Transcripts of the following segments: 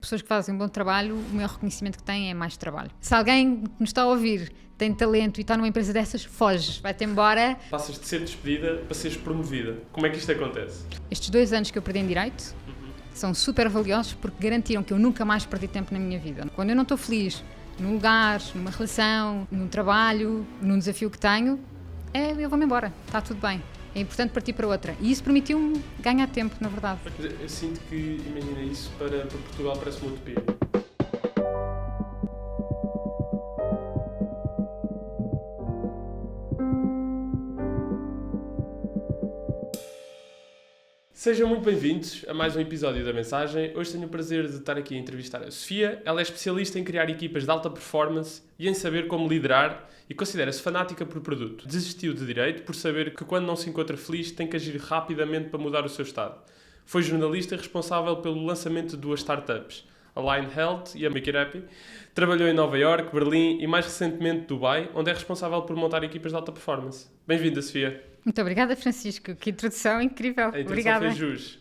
pessoas que fazem um bom trabalho, o maior reconhecimento que têm é mais trabalho. Se alguém que nos está a ouvir tem talento e está numa empresa dessas, foge, vai-te embora. Passas de ser despedida para seres promovida. Como é que isto acontece? Estes 2 anos que eu perdi em Direito são super valiosos porque garantiram que eu nunca mais perdi tempo na minha vida. Quando eu não estou feliz num lugar, numa relação, num trabalho, num desafio que tenho, eu vou-me embora, está tudo bem. É importante partir para outra. E isso permitiu-me ganhar tempo, na verdade. Eu sinto que, imagina, isso para Portugal parece uma utopia. Sejam muito bem-vindos a mais um episódio da Mensagem. Hoje tenho o prazer de estar aqui a entrevistar a Sofia. Ela é especialista em criar equipas de alta performance e em saber como liderar e considera-se fanática por produto. Desistiu de Direito por saber que quando não se encontra feliz tem que agir rapidamente para mudar o seu estado. Foi jornalista responsável pelo lançamento de 2 startups, a Line Health e a Make It Happy. Trabalhou em Nova Iorque, Berlim e mais recentemente Dubai, onde é responsável por montar equipas de alta performance. Bem-vinda, Sofia. Muito obrigada, Francisco. Que introdução incrível. A introdução Obrigada. fez jus.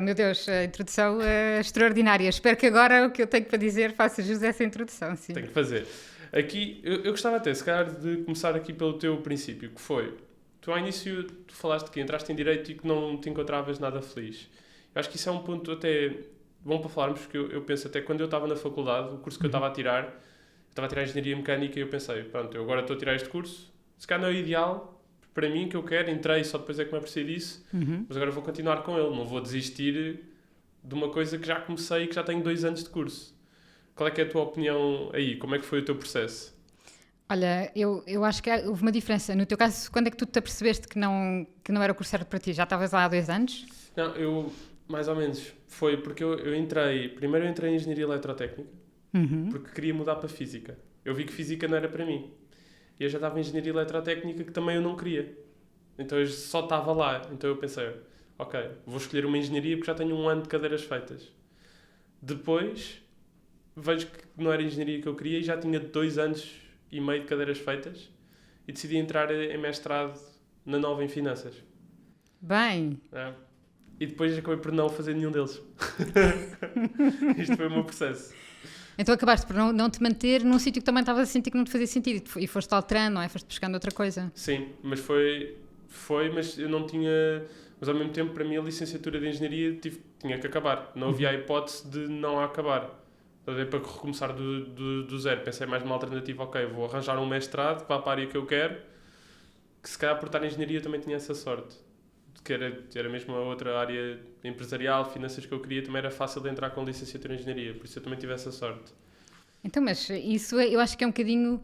Meu Deus, a introdução extraordinária. Espero que agora o que eu tenho para dizer faça jus a essa introdução. Sim. Tenho que fazer. Aqui, eu gostava até, se calhar, de começar aqui pelo teu princípio, que foi, tu ao início tu falaste que entraste em Direito e que não te encontravas nada feliz. Eu acho que isso é um ponto até bom para falarmos, porque eu penso até quando eu estava na faculdade, o curso que eu estava a tirar Engenharia Mecânica e eu pensei, pronto, eu agora estou a tirar este curso, se calhar não é o ideal para mim, que eu quero, entrei, só depois é que me apercebi disso, mas agora vou continuar com ele, não vou desistir de uma coisa que já comecei e que já tenho 2 anos de curso. Qual é que é a tua opinião aí? Como é que foi o teu processo? Olha, eu acho que houve uma diferença. No teu caso, quando é que tu te apercebeste que não era o curso certo para ti? Já estavas lá há 2 anos? Não, eu, mais ou menos, foi porque eu entrei em Engenharia Eletrotécnica, porque queria mudar para Física. Eu vi que Física não era para mim. E eu já estava em Engenharia Eletrotécnica que também eu não queria. Então eu só estava lá. Então eu pensei, ok, vou escolher uma engenharia porque já tenho 1 ano de cadeiras feitas. Depois, vejo que não era a engenharia que eu queria e já tinha 2 anos e meio de cadeiras feitas e decidi entrar em mestrado na Nova em Finanças. Bem. E depois acabei por não fazer nenhum deles. Isto foi o meu processo. Então acabaste por não te manter num sítio que também estavas a sentir que não te fazia sentido e foste alterando, não é? Foste buscando outra coisa. Sim, mas mas eu não tinha... Mas ao mesmo tempo, para mim, a licenciatura de Engenharia tinha que acabar. Não havia a hipótese de não a acabar. Para recomeçar do zero. Pensei mais numa alternativa, ok, vou arranjar um mestrado que vá para a área que eu quero, que se calhar por estar em Engenharia eu também tinha essa sorte. Que era mesmo a outra área empresarial, finanças que eu queria, também era fácil de entrar com licenciatura em Engenharia, por isso eu também tive essa sorte. Então, mas isso eu acho que é um bocadinho...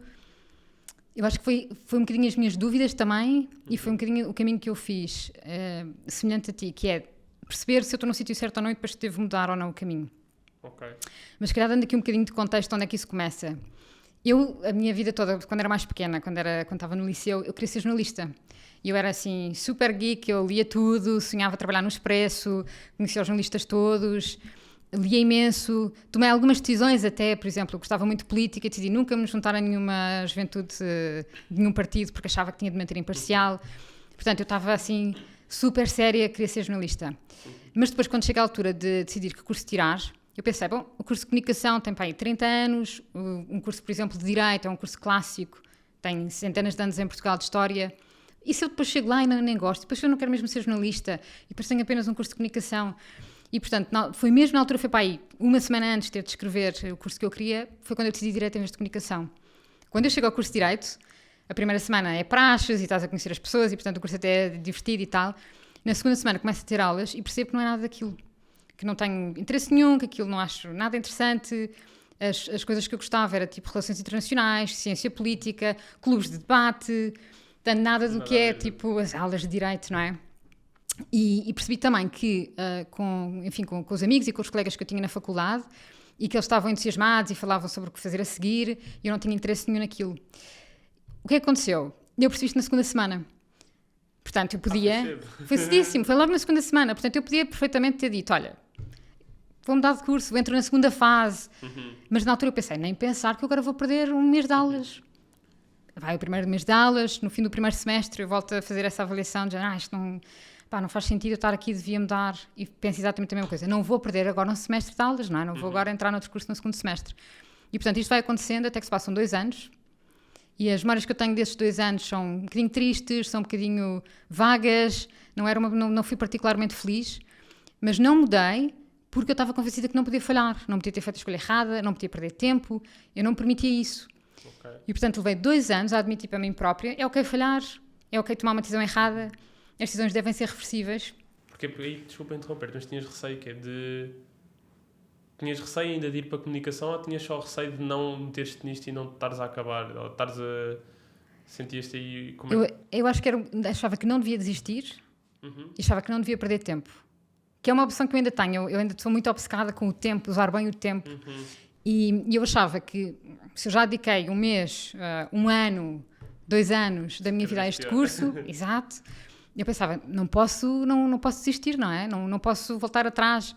Eu acho que foi um bocadinho as minhas dúvidas também e foi um bocadinho o caminho que eu fiz, semelhante a ti, que é perceber se eu estou no sítio certo ou não e depois se devo mudar ou não o caminho. Ok. Mas se calhar dando aqui um bocadinho de contexto onde é que isso começa. A minha vida toda, quando era mais pequena, quando estava no liceu, eu queria ser jornalista. E eu era assim, super geek, eu lia tudo, sonhava trabalhar no Expresso, conhecia os jornalistas todos, lia imenso, tomei algumas decisões até, por exemplo, eu gostava muito de política, decidi nunca me juntar a nenhuma juventude de nenhum partido, porque achava que tinha de manter imparcial. Portanto, eu estava assim, super séria, queria ser jornalista. Mas depois, quando chega a altura de decidir que curso tirar, eu pensei, bom, o curso de comunicação tem para aí 30 anos, um curso, por exemplo, de Direito é um curso clássico, tem centenas de anos em Portugal de História. E se eu depois chego lá e nem gosto? Depois eu não quero mesmo ser jornalista e depois tenho apenas um curso de comunicação. E, portanto, foi mesmo na altura, foi para aí, 1 semana antes de ter de escrever o curso que eu queria, foi quando eu decidi Direito em vez de Comunicação. Quando eu chego ao curso de Direito, a primeira semana é praxes e estás a conhecer as pessoas e, portanto, o curso até é divertido e tal. Na segunda semana começo a ter aulas e percebo que não é nada daquilo. Que não tenho interesse nenhum, que aquilo não acho nada interessante. As coisas que eu gostava era tipo relações internacionais, ciência política, clubes de debate... Portanto, nada do que é, tipo, as aulas de Direito, não é? E percebi também que, com os amigos e com os colegas que eu tinha na faculdade, e que eles estavam entusiasmados e falavam sobre o que fazer a seguir, e eu não tinha interesse nenhum naquilo. O que é que aconteceu? Eu percebi isto na segunda semana. Portanto, eu podia... Foi cedíssimo, foi logo na segunda semana. Portanto, eu podia perfeitamente ter dito, olha, vou mudar de curso, vou entrar na segunda fase. Mas na altura eu pensei, nem pensar que eu agora vou perder 1 mês de aulas. Vai o primeiro mês de aulas, no fim do primeiro semestre eu volto a fazer essa avaliação de isto não... pá, não faz sentido eu estar aqui, devia mudar, e penso exatamente a mesma coisa. Não vou perder agora um semestre de aulas, não é? Não vou agora entrar noutro curso no segundo semestre. E, portanto, isto vai acontecendo até que se passam 2 anos, e as memórias que eu tenho desses 2 anos são um bocadinho tristes, são um bocadinho vagas, não fui particularmente feliz, mas não mudei porque eu estava convencida que não podia falhar, não podia ter feito a escolha errada, não podia perder tempo, eu não permitia isso. Ok. E, portanto, levei 2 anos a admitir para mim própria, é ok falhar, é ok tomar uma decisão errada, as decisões devem ser reversíveis. Porque aí, desculpa interromper, mas tinhas receio que é de... Tinhas receio ainda de ir para a comunicação ou tinhas só receio de não meter-te nisto e não te estares a acabar? Ou estares a... Sentias-te aí... Como é que... Eu acho que achava que não devia desistir Uhum. e achava que não devia perder tempo. Que é uma opção que eu ainda tenho. Eu ainda estou muito obcecada com o tempo, usar bem o tempo. Uhum. E eu achava que se eu já dediquei 1 mês, 1 ano, 2 anos da minha vida a este curso, exato, eu pensava, não posso desistir, não é? Não posso voltar atrás.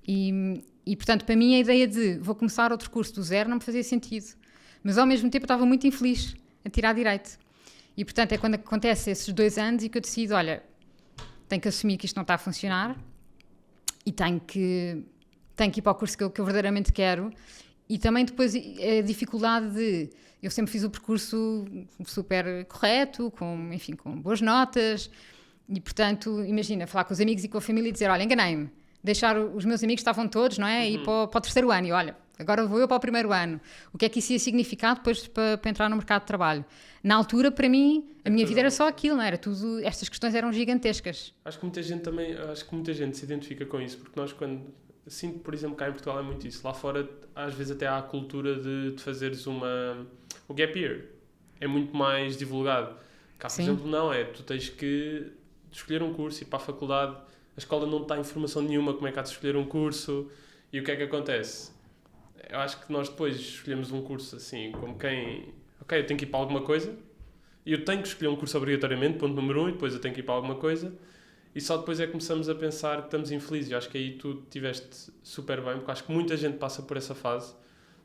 E, portanto, para mim a ideia de vou começar outro curso do zero não me fazia sentido. Mas ao mesmo tempo eu estava muito infeliz a tirar direito. E, portanto, é quando acontece esses 2 anos e que eu decido, olha, tenho que assumir que isto não está a funcionar e tenho que ir para o curso que eu verdadeiramente quero. E também depois a dificuldade de... Eu sempre fiz o percurso super correto, com boas notas. E, portanto, imagina, falar com os amigos e com a família e dizer, olha, enganei-me. Deixar os meus amigos estavam todos, não é? E para o 3º ano. E olha, agora vou eu para o 1º ano. O que é que isso ia significar depois para entrar no mercado de trabalho? Na altura, para mim, a minha vida era só aquilo, não era? Tudo, estas questões eram gigantescas. Acho que muita gente se identifica com isso, porque nós quando... Sinto, por exemplo, cá em Portugal é muito isso. Lá fora, às vezes até há a cultura de fazeres o gap year. É muito mais divulgado. Cá, por exemplo, não é. Tu tens que escolher um curso e ir para a faculdade. A escola não te dá informação nenhuma como é que há de escolher um curso. E o que é que acontece? Eu acho que nós depois escolhemos um curso assim, como quem... Ok, eu tenho que ir para alguma coisa. E eu tenho que escolher um curso obrigatoriamente, ponto número 1, e depois eu tenho que ir para alguma coisa. E só depois é que começamos a pensar que estamos infelizes. Eu acho que aí tu estiveste super bem, porque acho que muita gente passa por essa fase.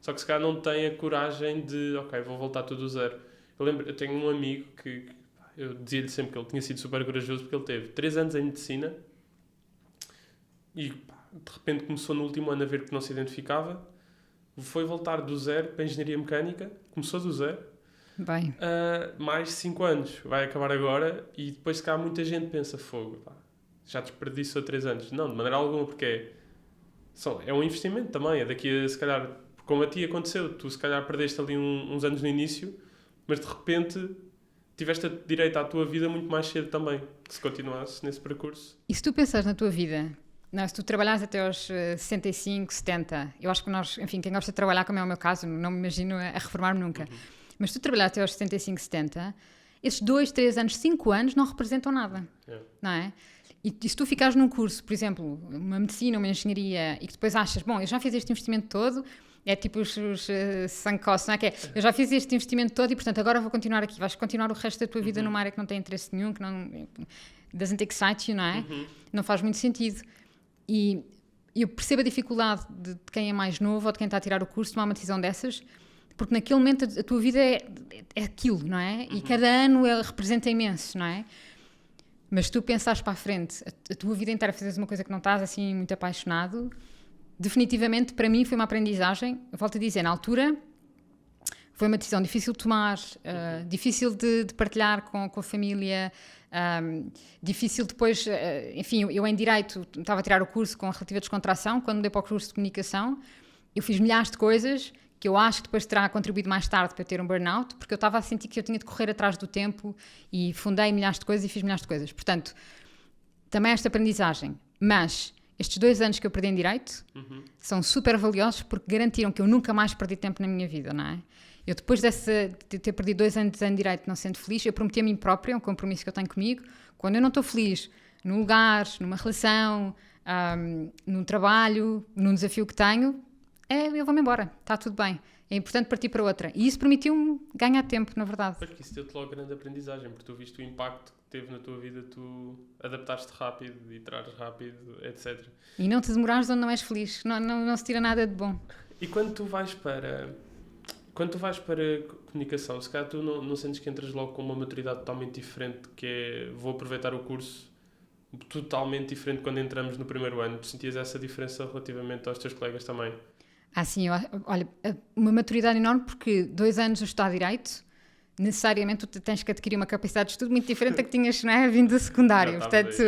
Só que se calhar não tem a coragem de, ok, vou voltar tudo do zero. Eu tenho um amigo que eu dizia-lhe sempre que ele tinha sido super corajoso, porque ele teve 3 anos em medicina e de repente começou no último ano a ver que não se identificava. Foi voltar do zero para a engenharia mecânica, começou do zero. Bem. Mais 5 anos, vai acabar agora, e depois se calhar muita gente pensa, fogo, pá, já desperdiçou 3 anos. Não, de maneira alguma, porque é um investimento também, é daqui a, se calhar, como a ti aconteceu, tu se calhar perdeste ali uns anos no início, mas de repente tiveste direito à tua vida muito mais cedo também, se continuasses nesse percurso. E se tu pensares na tua vida, não, se tu trabalhares até aos 65, 70, eu acho que nós, enfim, quem gosta de trabalhar, como é o meu caso, não me imagino a reformar-me nunca. Mas se tu trabalhares até aos 65, 70, esses 2, 3 anos, 5 anos não representam nada, não é? E se tu ficares num curso, por exemplo, uma medicina, uma engenharia, e que depois achas, bom, eu já fiz este investimento todo, é tipo os sunk costs, não é? Que é, eu já fiz este investimento todo e, portanto, agora vou continuar aqui. Vais continuar o resto da tua vida numa área que não tem interesse nenhum, que não... doesn't excite you, não é? Não faz muito sentido. E eu percebo a dificuldade de quem é mais novo ou de quem está a tirar o curso tomar uma decisão dessas, porque naquele momento a tua vida é aquilo, não é? E cada ano representa imenso, não é? Mas se tu pensares para a frente, a tua vida inteira fazeres uma coisa que não estás assim muito apaixonado, definitivamente para mim foi uma aprendizagem. Eu volto a dizer, na altura foi uma decisão difícil de tomar, difícil de partilhar com a família, difícil depois, enfim, eu em Direito estava a tirar o curso com relativa descontração, quando mudei para o curso de Comunicação, eu fiz milhares de coisas que eu acho que depois terá contribuído mais tarde para ter um burnout, porque eu estava a sentir que eu tinha de correr atrás do tempo e fundei milhares de coisas e fiz milhares de coisas. Portanto, também esta aprendizagem. Mas estes 2 anos que eu perdi em Direito são super valiosos porque garantiram que eu nunca mais perdi tempo na minha vida, não é? Eu depois de ter perdido 2 anos em Direito não sendo feliz, eu prometi a mim própria, um compromisso que eu tenho comigo, quando eu não estou feliz num lugar, numa relação, num trabalho, num desafio que tenho, eu vou-me embora, está tudo bem. É importante partir para outra. E isso permitiu-me ganhar tempo, na verdade. Porque isso deu-te logo grande aprendizagem, porque tu viste o impacto que teve na tua vida, tu adaptaste rápido, iterares rápido, etc. E não te demorares onde não és feliz. Não se tira nada de bom. E quando tu vais para comunicação, se calhar tu não sentes que entras logo com uma maturidade totalmente diferente, que é, vou aproveitar o curso totalmente diferente quando entramos no primeiro ano? Tu sentias essa diferença relativamente aos teus colegas também? Sim, olha, uma maturidade enorme, porque 2 anos a estudar Direito, necessariamente tu tens que adquirir uma capacidade de estudo muito diferente da que tinhas, não é, vindo do secundário. Portanto,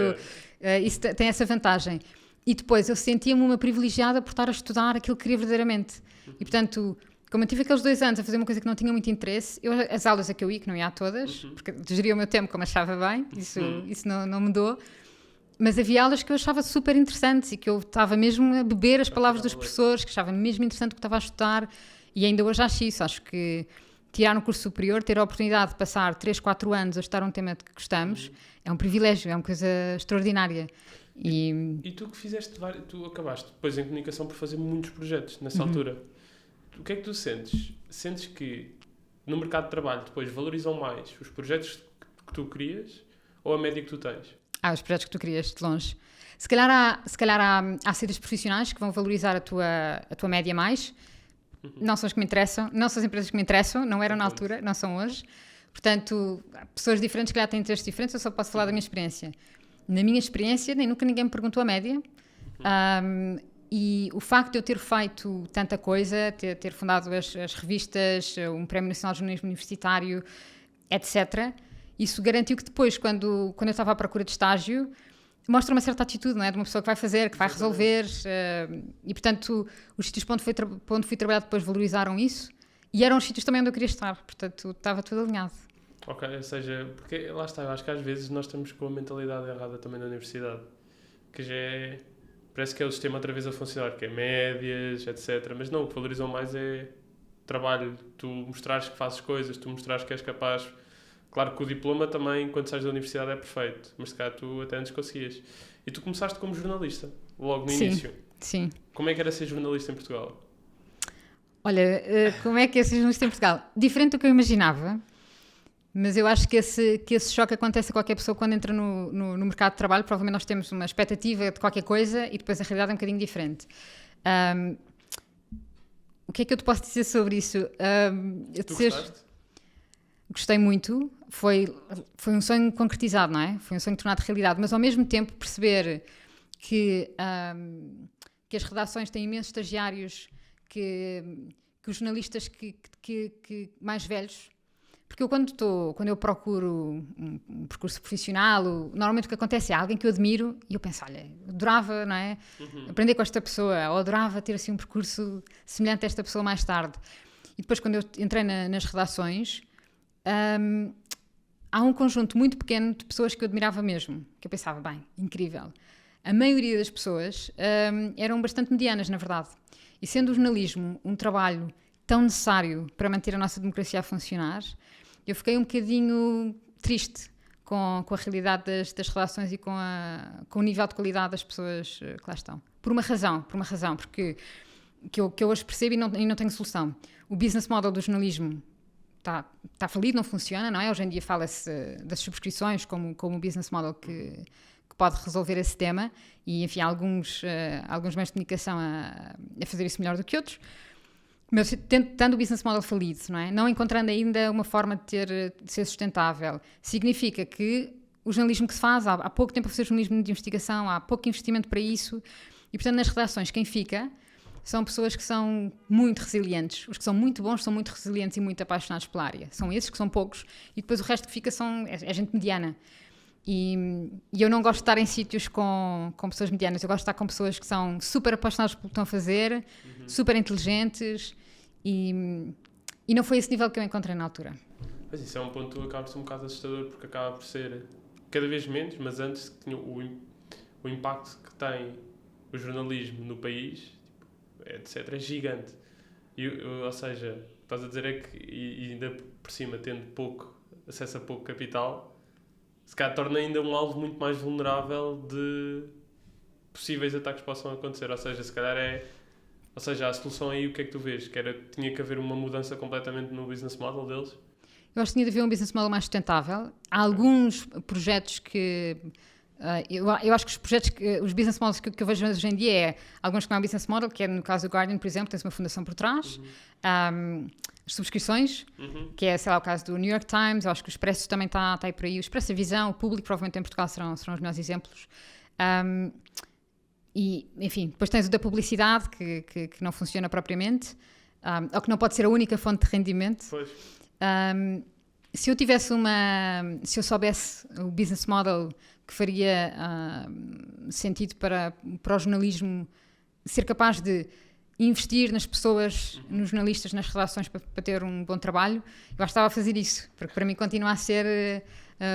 isso tem essa vantagem. E depois eu sentia-me uma privilegiada por estar a estudar aquilo que queria verdadeiramente. E portanto, como eu tive aqueles 2 anos a fazer uma coisa que não tinha muito interesse, as aulas a que eu ia, que não ia a todas, porque geria o meu tempo como achava bem, isso não mudou. Mas havia aulas que eu achava super interessantes e que eu estava mesmo a beber as palavras dos professores, que achava mesmo interessante o que estava a estudar, e ainda hoje acho isso. Acho que tirar um curso superior, ter a oportunidade de passar 3, 4 anos a estudar um tema de que gostamos, é um privilégio, é uma coisa extraordinária. E tu que fizeste tu acabaste depois em comunicação por fazer muitos projetos nessa altura. O que é que tu sentes? Sentes que no mercado de trabalho depois valorizam mais os projetos que tu crias ou a média que tu tens? Os projetos que tu querias, de longe. Se calhar há saídas profissionais que vão valorizar a tua média mais. Não são as que me interessam, não são as empresas que me interessam, não eram na altura, não são hoje. Portanto, pessoas diferentes que já têm interesses diferentes, eu só posso falar da minha experiência. Na minha experiência, nem nunca ninguém me perguntou a média. E o facto de eu ter feito tanta coisa, ter fundado as revistas, um Prémio Nacional de Jornalismo Universitário, etc., isso garantiu que depois, quando eu estava à procura de estágio, mostra uma certa atitude, não é? De uma pessoa que vai fazer, que vai resolver. E, portanto, os sítios para onde fui trabalhar depois valorizaram isso. E eram os sítios também onde eu queria estar. Portanto, estava tudo alinhado. Ok, ou seja, porque lá está, eu acho que às vezes nós estamos com a mentalidade errada também na universidade. Que já é... Parece que é o sistema outra vez a funcionar, que é médias, etc. Mas não, o que valorizam mais é trabalho. Tu mostrares que fazes coisas, tu mostrares que és capaz... Claro que o diploma também, quando sais da universidade, é perfeito. Mas se calhar tu até antes conseguias. E tu começaste como jornalista, logo no início. Sim. Como é que era ser jornalista em Portugal? Olha, como é que é ser jornalista em Portugal? Diferente do que eu imaginava. Mas eu acho que esse choque acontece a qualquer pessoa quando entra no mercado de trabalho. Provavelmente nós temos uma expectativa de qualquer coisa e depois a realidade é um bocadinho diferente. O que é que eu te posso dizer sobre isso? Tu gostaste? Gostei muito. Foi um sonho concretizado, não é? Foi um sonho tornado realidade. Mas ao mesmo tempo perceber que as redações têm imensos estagiários, que os jornalistas que mais velhos... Porque eu quando eu procuro um percurso profissional, normalmente o que acontece é alguém que eu admiro e eu penso, olha, adorava, não é? Aprender com esta pessoa, ou adorava ter assim um percurso semelhante a esta pessoa mais tarde. E depois quando eu entrei nas redações, há um conjunto muito pequeno de pessoas que eu admirava mesmo, que eu pensava, bem, incrível. A maioria das pessoas eram bastante medianas, na verdade. E sendo o jornalismo um trabalho tão necessário para manter a nossa democracia a funcionar, eu fiquei um bocadinho triste com a realidade das relações e com o nível de qualidade das pessoas que lá estão. Por uma razão, porque que eu hoje percebo e não tenho solução. O business model do jornalismo está falido, não funciona, não é? Hoje em dia fala-se das subscrições como um business model que pode resolver esse tema e, enfim, há alguns meios de comunicação a fazer isso melhor do que outros. Mas tendo o business model falido, não é? Não encontrando ainda uma forma de ser sustentável, significa que o jornalismo que se faz, há pouco tempo a fazer jornalismo de investigação, há pouco investimento para isso, e portanto nas redações quem fica são pessoas que são muito resilientes. Os que são muito bons são muito resilientes e muito apaixonados pela área. São esses que são poucos, e depois o resto que fica é gente mediana. E eu não gosto de estar em sítios com pessoas medianas, eu gosto de estar com pessoas que são super apaixonadas pelo que estão a fazer, super inteligentes, e não foi esse nível que eu encontrei na altura. Mas isso é um ponto que acaba por ser um bocado assustador, porque acaba por ser cada vez menos, mas antes tinha o impacto que tem o jornalismo no país, etc., é gigante. Ou seja, estás a dizer é que, e ainda por cima, tendo acesso a pouco capital, se calhar torna ainda um alvo muito mais vulnerável de possíveis ataques que possam acontecer. Ou seja, se calhar a solução aí, o que é que tu vês? Tinha que haver uma mudança completamente no business model deles? Eu acho que tinha de haver um business model mais sustentável. Há alguns projetos que Eu acho que os projetos, os business models que eu vejo hoje em dia alguns que não é um business model, que é no caso do Guardian, por exemplo, tem-se uma fundação por trás, as subscrições, que é, sei lá, o caso do New York Times, eu acho que o Expresso também está aí por aí, o Expresso, a Visão, o Público, provavelmente em Portugal serão os melhores exemplos. E, enfim, depois tens o da publicidade, que não funciona propriamente, ou que não pode ser a única fonte de rendimento. Pois. Se eu soubesse o business model que faria sentido para o jornalismo ser capaz de investir nas pessoas, nos jornalistas, nas redações para ter um bom trabalho, eu estava a fazer isso, porque para mim continua a ser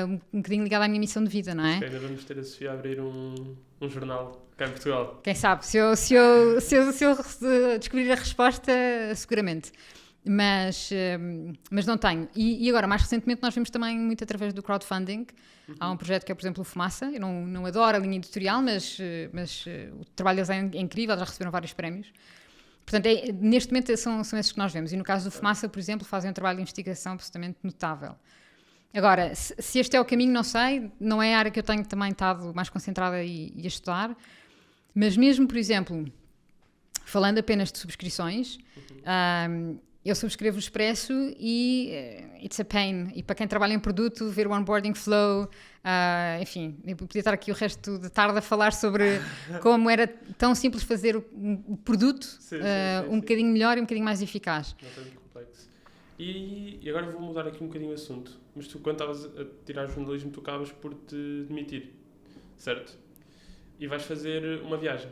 um bocadinho ligado à minha missão de vida, não é? Ainda vamos ter a Sofia a abrir um jornal cá em Portugal. Quem sabe, se eu descobrir a resposta, seguramente. Mas não tenho. E agora, mais recentemente, nós vemos também muito através do crowdfunding. Há um projeto que é, por exemplo, o Fumaça. Eu não adoro a linha editorial, mas o trabalho deles é incrível, já receberam vários prémios. Portanto, neste momento são esses que nós vemos. E no caso do Fumaça, por exemplo, fazem um trabalho de investigação absolutamente notável. Agora, se este é o caminho, não sei. Não é a área que eu tenho também estado mais concentrada e a estudar. Mas mesmo, por exemplo, falando apenas de subscrições... eu subscrevo o Expresso e it's a pain. E para quem trabalha em produto, ver o onboarding flow, enfim, eu podia estar aqui o resto da tarde a falar sobre como era tão simples fazer o produto um bocadinho melhor e um bocadinho mais eficaz. Não é muito complexo. E agora vou mudar aqui um bocadinho o assunto. Mas tu, quando estavas a tirar jornalismo, tu acabas por te demitir, certo? E vais fazer uma viagem,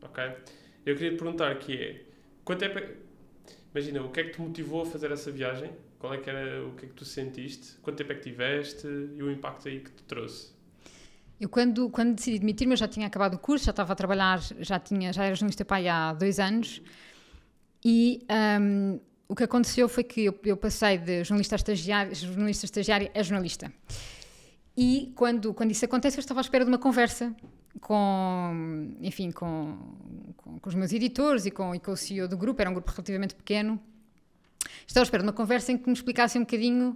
ok? Eu queria te perguntar quanto é... Imagina, o que é que te motivou a fazer essa viagem? O que é que tu sentiste? Quanto tempo é que tiveste? E o impacto aí que te trouxe? Eu, quando decidi demitir-me, eu já tinha acabado o curso, já estava a trabalhar, já era jornalista há 2 anos. E o que aconteceu foi que eu passei de jornalista estagiária a jornalista. E quando isso acontece, eu estava à espera de uma conversa com os meus editores e com o CEO do grupo. Era um grupo relativamente pequeno. Estava à espera de uma conversa em que me explicassem um bocadinho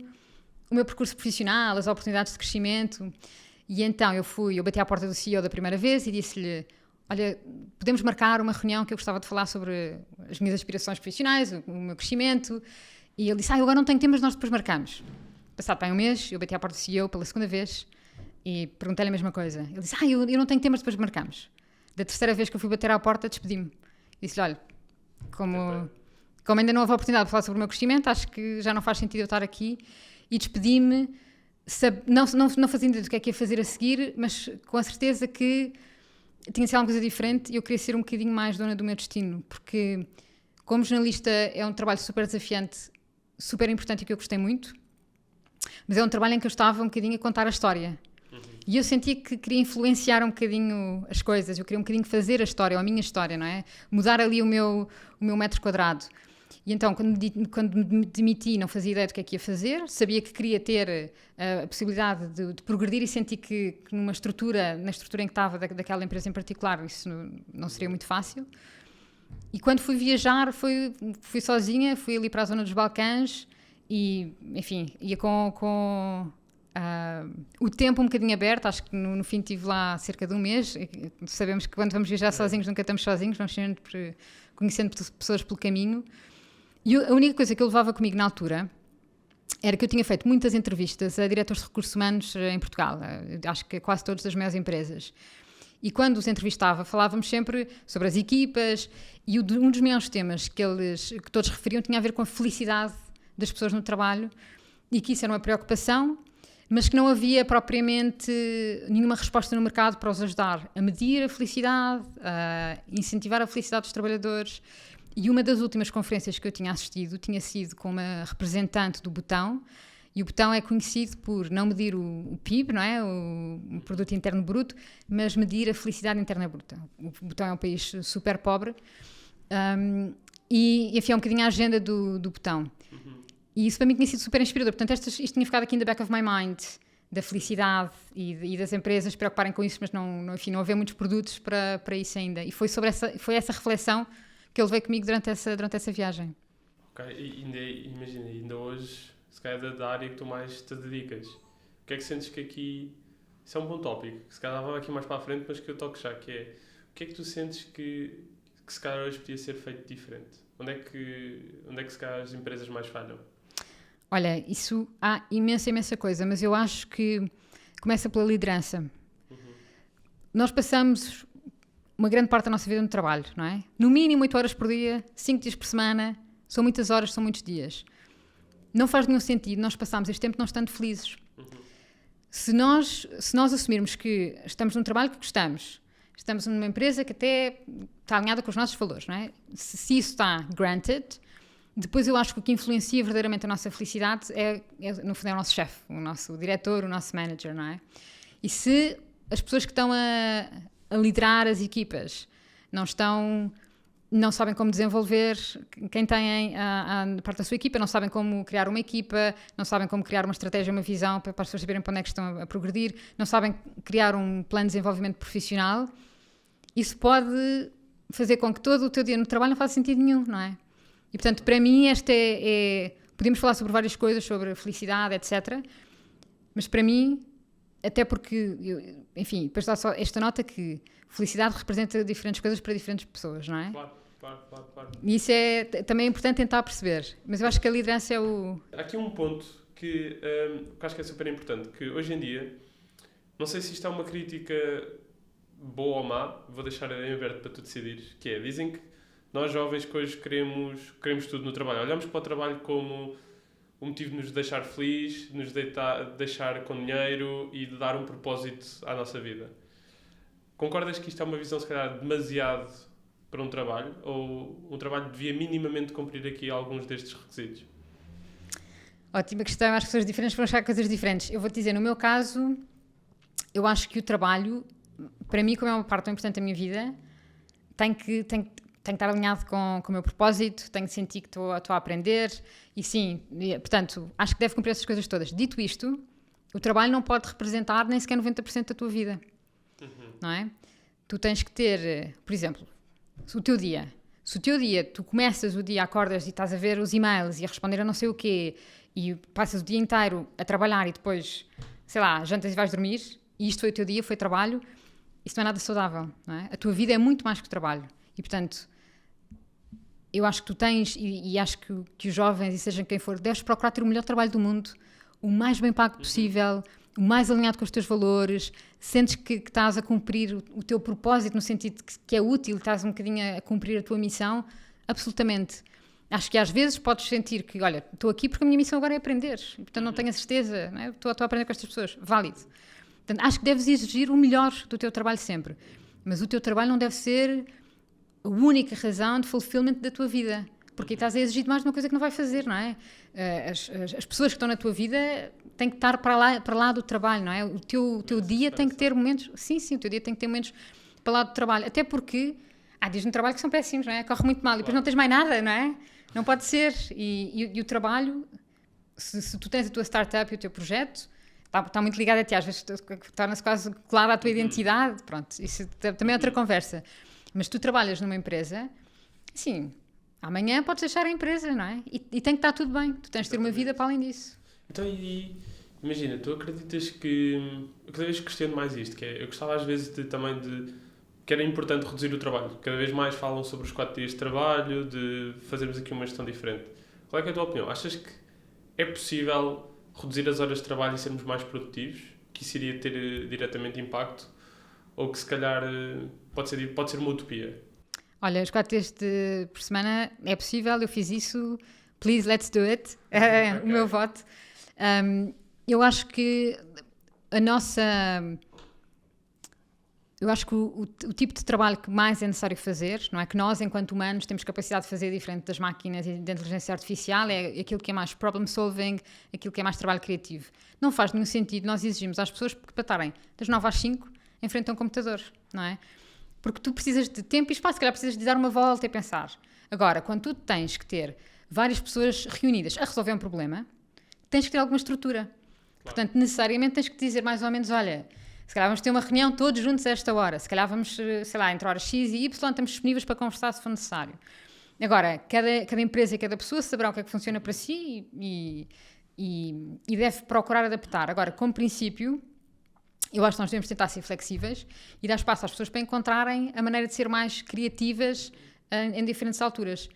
o meu percurso profissional, as oportunidades de crescimento. E então eu bati à porta do CEO da primeira vez e disse-lhe: olha, podemos marcar uma reunião que eu gostava de falar sobre as minhas aspirações profissionais, o meu crescimento. E ele disse: eu agora não tenho tempo, mas nós depois marcamos. Passado bem um mês, eu bati à porta do CEO pela segunda vez e perguntei-lhe a mesma coisa. Ele disse: eu não tenho tempo, mas depois marcamos. Da terceira vez que eu fui bater à porta, despedi-me. Disse-lhe: olha, como ainda não houve a oportunidade de falar sobre o meu crescimento, acho que já não faz sentido eu estar aqui. E despedi-me, não fazendo ideia do que é que ia fazer a seguir, mas com a certeza que tinha sido alguma coisa diferente e eu queria ser um bocadinho mais dona do meu destino. Porque, como jornalista, é um trabalho super desafiante, super importante e que eu gostei muito. Mas é um trabalho em que eu estava um bocadinho a contar a história. E eu sentia que queria influenciar um bocadinho as coisas, eu queria um bocadinho fazer a história, ou a minha história, não é? Mudar ali o meu metro quadrado. E então, quando me demiti, não fazia ideia do que é que ia fazer, sabia que queria ter a possibilidade de progredir e senti que na estrutura em que estava, daquela empresa em particular, isso não seria muito fácil. E quando fui viajar, fui sozinha, fui ali para a zona dos Balcãs e, enfim, ia com o tempo um bocadinho aberto. Acho que no fim estive lá cerca de um mês. Sabemos que quando vamos viajar sozinhos nunca estamos sozinhos, vamos sempre conhecendo pessoas pelo caminho. E a única coisa que eu levava comigo na altura era que eu tinha feito muitas entrevistas a diretores de recursos humanos em Portugal, acho que quase todos das maiores empresas. E quando os entrevistava, falávamos sempre sobre as equipas, e um dos maiores temas que todos referiam tinha a ver com a felicidade das pessoas no trabalho, e que isso era uma preocupação, mas que não havia propriamente nenhuma resposta no mercado para os ajudar a medir a felicidade, a incentivar a felicidade dos trabalhadores. E uma das últimas conferências que eu tinha assistido tinha sido com uma representante do Botão, e o Botão é conhecido por não medir o PIB, não é? O Produto Interno Bruto, mas medir a felicidade interna bruta. O Botão é um país super pobre, e enfim, é um bocadinho a agenda do Botão. E isso para mim tinha sido super inspirador. Portanto, isto tinha ficado aqui in the back of my mind, da felicidade e das empresas preocuparem com isso, mas não haver muitos produtos para isso ainda. E foi essa reflexão que eu levei comigo durante essa viagem. Ok, e ainda hoje, se calhar da área que tu mais te dedicas, o que é que sentes que aqui isso é um bom tópico, que se calhar vamos aqui mais para a frente, mas que eu toco já, que é, o que é que tu sentes que se calhar hoje podia ser feito diferente? Onde é que se calhar as empresas mais falham? Olha, isso há imensa coisa, mas eu acho que começa pela liderança. Nós passamos uma grande parte da nossa vida no trabalho, não é? No mínimo 8 horas por dia, 5 dias por semana, são muitas horas, são muitos dias. Não faz nenhum sentido nós passarmos este tempo não estando felizes. Se nós assumirmos que estamos num trabalho que gostamos, estamos numa empresa que até está alinhada com os nossos valores, não é? Se isso está granted, depois eu acho que o que influencia verdadeiramente a nossa felicidade no fundo, é o nosso chefe, o nosso diretor, o nosso manager, não é? E se as pessoas que estão a liderar as equipas não sabem como desenvolver quem tem a parte da sua equipa, não sabem como criar uma equipa, não sabem como criar uma estratégia, uma visão para as pessoas saberem para onde é que estão a progredir, não sabem criar um plano de desenvolvimento profissional, isso pode fazer com que todo o teu dia no trabalho não faça sentido nenhum, não é? E portanto, para mim, podemos falar sobre várias coisas, sobre felicidade, etc. Mas para mim, até porque, enfim, depois dá só esta nota que felicidade representa diferentes coisas para diferentes pessoas, não é? Claro. E isso é também importante tentar perceber. Mas eu acho que a liderança é o... Há aqui um ponto que acho que é super importante, que hoje em dia, não sei se isto é uma crítica boa ou má, vou deixar em aberto para tu decidires, que é, dizem que nós jovens que hoje queremos tudo no trabalho. Olhamos para o trabalho como o motivo de nos deixar felizes, de nos deixar com dinheiro e de dar um propósito à nossa vida. Concordas que isto é uma visão, se calhar, demasiado para um trabalho? Ou um trabalho devia minimamente cumprir aqui alguns destes requisitos? Ótima questão. Acho que pessoas diferentes vão achar coisas diferentes. Eu vou-te dizer, no meu caso, eu acho que o trabalho, para mim, como é uma parte tão importante da minha vida, tem que estar alinhado com o meu propósito, tenho que sentir que estou a aprender e sim, portanto, acho que deve cumprir essas coisas todas. Dito isto, o trabalho não pode representar nem sequer 90% da tua vida, não é? Tu tens que ter, por exemplo, se o teu dia, tu começas o dia, acordas e estás a ver os e-mails e a responder a não sei o quê e passas o dia inteiro a trabalhar e depois, sei lá, jantas e vais dormir e isto foi o teu dia, foi trabalho, isso não é nada saudável, não é? A tua vida é muito mais que o trabalho e, portanto, eu acho que tu tens, e acho que os jovens, e sejam quem for, deves procurar ter o melhor trabalho do mundo, o mais bem pago possível, o mais alinhado com os teus valores, sentes que estás a cumprir o teu propósito no sentido que é útil, estás um bocadinho a cumprir a tua missão, absolutamente. Acho que às vezes podes sentir que, olha, estou aqui porque a minha missão agora é aprender, e, portanto não tenho a certeza, não é? Estou a aprender com estas pessoas, válido. Portanto, acho que deves exigir o melhor do teu trabalho sempre, mas o teu trabalho não deve ser a única razão de fulfillment da tua vida, porque estás a exigir mais de uma coisa que não vai fazer, não é? As pessoas que estão na tua vida têm que estar para lá do trabalho, não é? O teu dia tem que ter momentos... Sim, o teu dia tem que ter momentos para lá do trabalho, até porque há dias no trabalho que são péssimos, não é? Corre muito mal e depois não tens mais nada, não é? Não pode ser. E o trabalho, se tu tens a tua startup e o teu projeto, está muito ligado a ti, às vezes torna-se quase claro a tua identidade, pronto, isso também é outra conversa. Mas tu trabalhas numa empresa, sim, amanhã podes deixar a empresa, não é? E tem que estar tudo bem. Tu tens de ter uma vida para além disso. Então, imagina, tu acreditas que... Eu cada vez questiono mais isto, que é, eu gostava às vezes também de... que era importante reduzir o trabalho. Cada vez mais falam sobre os 4 dias de trabalho, de fazermos aqui uma gestão diferente. Qual é que é a tua opinião? Achas que é possível reduzir as horas de trabalho e sermos mais produtivos? Que isso iria ter diretamente impacto? Ou que se calhar pode ser uma utopia? Olha, os 4 dias por semana é possível, eu fiz isso, please let's do it, o meu voto. Eu acho que eu acho que o tipo de trabalho que mais é necessário fazer, não é? Que nós, enquanto humanos, temos capacidade de fazer diferente das máquinas e da inteligência artificial, é aquilo que é mais problem solving, aquilo que é mais trabalho criativo. Não faz nenhum sentido nós exigirmos às pessoas para estarem das 9 às 5 em frente a um computador, não é? Porque tu precisas de tempo e espaço, se calhar precisas de dar uma volta e pensar. Agora, quando tu tens que ter várias pessoas reunidas a resolver um problema, tens que ter alguma estrutura. Claro. Portanto, necessariamente tens que dizer mais ou menos, olha, se calhar vamos ter uma reunião todos juntos a esta hora, se calhar vamos, sei lá, entre horas X e Y, estamos disponíveis para conversar se for necessário. Agora, cada empresa e cada pessoa saberá o que é que funciona para si e deve procurar adaptar. Agora, como princípio, Eu acho que nós devemos tentar ser flexíveis e dar espaço às pessoas para encontrarem a maneira de ser mais criativas em diferentes alturas.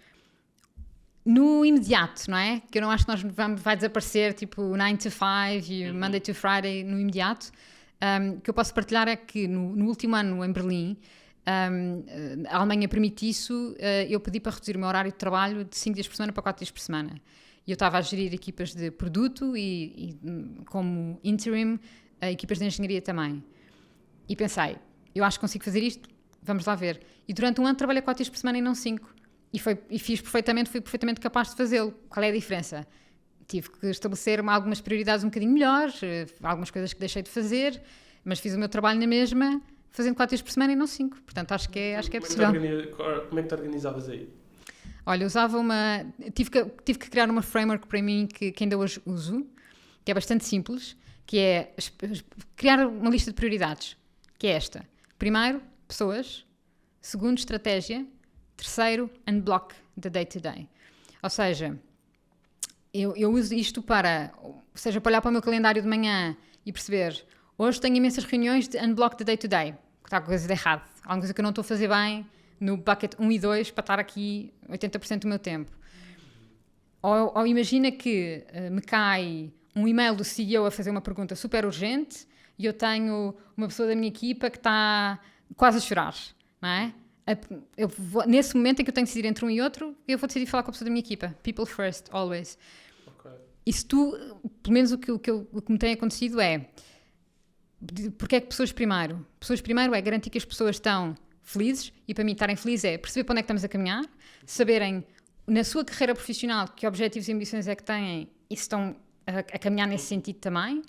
No imediato, não é? Que eu não acho que vai desaparecer tipo o 9 to 5 e o Monday to Friday no imediato. O que eu posso partilhar é que no último ano em Berlim, a Alemanha permite isso, eu pedi para reduzir o meu horário de trabalho de 5 dias por semana para 4 dias por semana. E eu estava a gerir equipas de produto e como interim, equipas de engenharia também. E pensei, eu acho que consigo fazer isto, vamos lá ver. E durante um ano trabalhei 4 dias por semana e não 5. E fui perfeitamente capaz de fazê-lo. Qual é a diferença? Tive que estabelecer algumas prioridades um bocadinho melhores, algumas coisas que deixei de fazer, mas fiz o meu trabalho na mesma, fazendo 4 dias por semana e não 5. Portanto, acho que é possível. Como é que te organizavas aí? Olha, tive que criar uma framework para mim que ainda hoje uso, que é bastante simples, que é criar uma lista de prioridades, que é esta. Primeiro, pessoas. Segundo, estratégia. Terceiro, unblock the day-to-day. Ou seja, eu uso isto para olhar para o meu calendário de manhã e perceber, hoje tenho imensas reuniões de unblock the day-to-day, que está com coisa de errado. Alguma coisa que eu não estou a fazer bem no bucket 1 e 2 para estar aqui 80% do meu tempo. Ou imagina que me cai um e-mail do CEO a fazer uma pergunta super urgente e eu tenho uma pessoa da minha equipa que está quase a chorar, não é? Nesse momento em que eu tenho que decidir entre um e outro, eu vou decidir falar com a pessoa da minha equipa. People first, always. Okay. E se tu, pelo menos o que me tem acontecido é, porque é que pessoas primeiro? Pessoas primeiro é garantir que as pessoas estão felizes, e para mim estarem felizes é perceber para onde é que estamos a caminhar, saberem na sua carreira profissional que objetivos e ambições é que têm e se estão a caminhar nesse sentido também.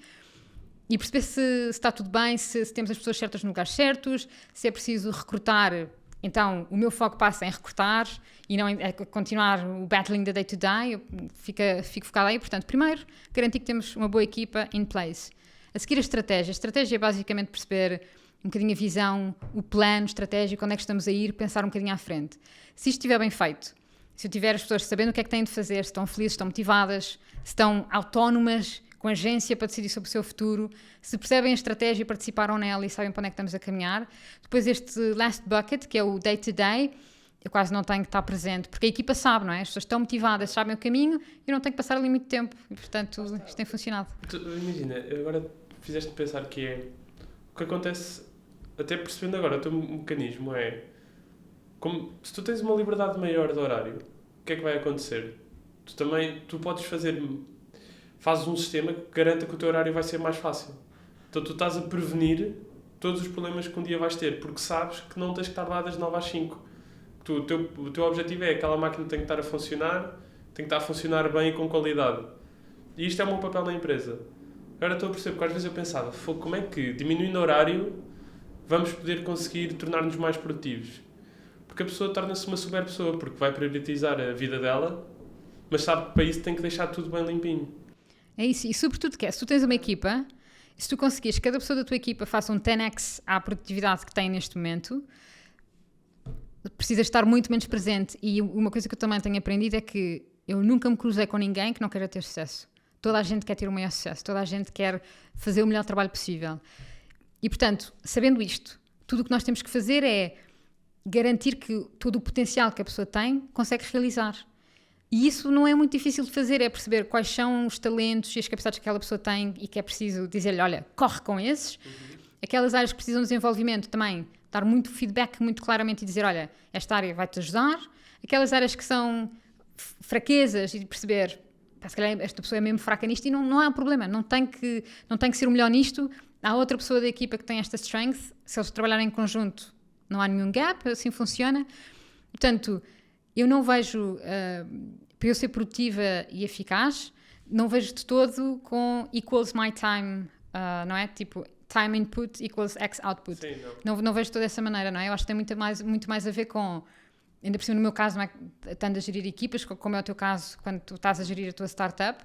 E perceber se está tudo bem, se temos as pessoas certas no lugar certos, se é preciso recrutar. Então, o meu foco passa em recrutar e não em continuar o battling da day-to-day. Eu fico focada aí. Portanto, primeiro, garantir que temos uma boa equipa in place. A seguir, a estratégia. A estratégia é basicamente perceber um bocadinho a visão, o plano estratégico, onde é que estamos a ir, pensar um bocadinho à frente. Se isto estiver bem feito, se eu tiver as pessoas sabendo o que é que têm de fazer, se estão felizes, se estão motivadas, se estão autónomas, com agência para decidir sobre o seu futuro, se percebem a estratégia e participaram nela e sabem para onde é que estamos a caminhar. Depois este last bucket, que é o day-to-day, eu quase não tenho que estar presente, porque a equipa sabe, não é? As pessoas estão motivadas, sabem o caminho e não tenho que passar ali muito tempo. E, portanto, isto tem funcionado. Imagina, agora fizeste-me pensar que é... O que acontece, até percebendo agora o teu mecanismo, é... se tu tens uma liberdade maior de horário, o que é que vai acontecer? Tu podes fazer... Fazes um sistema que garanta que o teu horário vai ser mais fácil. Então tu estás a prevenir todos os problemas que um dia vais ter, porque sabes que não tens que estar lá das 9 às 5. O teu objetivo é aquela máquina tem que estar a funcionar, tem que estar a funcionar bem e com qualidade. E isto é o meu papel na empresa. Agora estou a perceber, porque às vezes eu pensava, como é que diminuindo o horário vamos poder conseguir tornar-nos mais produtivos? Porque a pessoa torna-se uma super pessoa, porque vai priorizar a vida dela, mas sabe que para isso tem que deixar tudo bem limpinho. É isso, e sobretudo se tu tens uma equipa, se tu conseguires que cada pessoa da tua equipa faça um 10x à produtividade que tem neste momento, precisas estar muito menos presente. E uma coisa que eu também tenho aprendido é que eu nunca me cruzei com ninguém que não queira ter sucesso. Toda a gente quer ter o maior sucesso, toda a gente quer fazer o melhor trabalho possível. E portanto, sabendo isto, tudo o que nós temos que fazer é garantir que todo o potencial que a pessoa tem consegue realizar. E isso não é muito difícil de fazer, é perceber quais são os talentos e as capacidades que aquela pessoa tem e que é preciso dizer-lhe, olha, corre com esses. Aquelas áreas que precisam de desenvolvimento também, dar muito feedback muito claramente e dizer, olha, esta área vai-te ajudar. Aquelas áreas que são fraquezas e perceber, se calhar esta pessoa é mesmo fraca nisto e não há um problema, não tem que ser o melhor nisto. Há outra pessoa da equipa que tem esta strength, se eles trabalharem em conjunto não há nenhum gap, assim funciona. Portanto, eu não vejo... para eu ser produtiva e eficaz, não vejo de todo com equals my time, não é? Tipo, time input equals X output. Sim, não vejo de toda essa maneira, não é? Eu acho que tem muito mais a ver com, ainda por cima no meu caso, não é? Estando a gerir equipas, como é o teu caso quando tu estás a gerir a tua startup.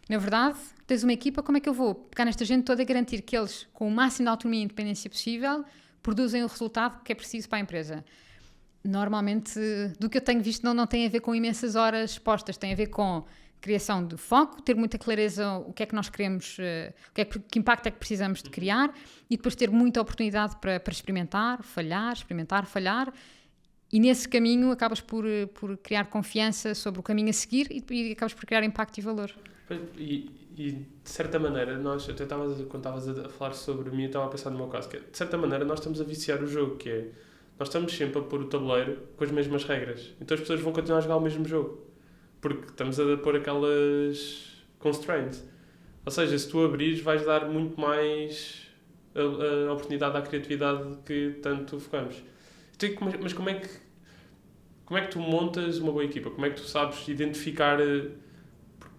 Na verdade, tens uma equipa, como é que eu vou pegar nesta gente toda e garantir que eles, com o máximo de autonomia e independência possível, produzem o resultado que é preciso para a empresa? Normalmente, do que eu tenho visto, não tem a ver com imensas horas postas, tem a ver com criação de foco, ter muita clareza o que é que nós queremos, que impacto é que precisamos de criar e depois ter muita oportunidade para experimentar, falhar. E nesse caminho acabas por criar confiança sobre o caminho a seguir e acabas por criar impacto e valor. E de certa maneira, nós, até quando estavas a falar sobre mim, eu estava a pensar no meu caso, que de certa maneira nós estamos a viciar o jogo, que é, nós estamos sempre a pôr o tabuleiro com as mesmas regras. Então as pessoas vão continuar a jogar o mesmo jogo, porque estamos a pôr aquelas constraints. Ou seja, se tu abrires, vais dar muito mais a oportunidade à criatividade que tanto focamos. Mas como é que tu montas uma boa equipa? Como é que tu sabes identificar...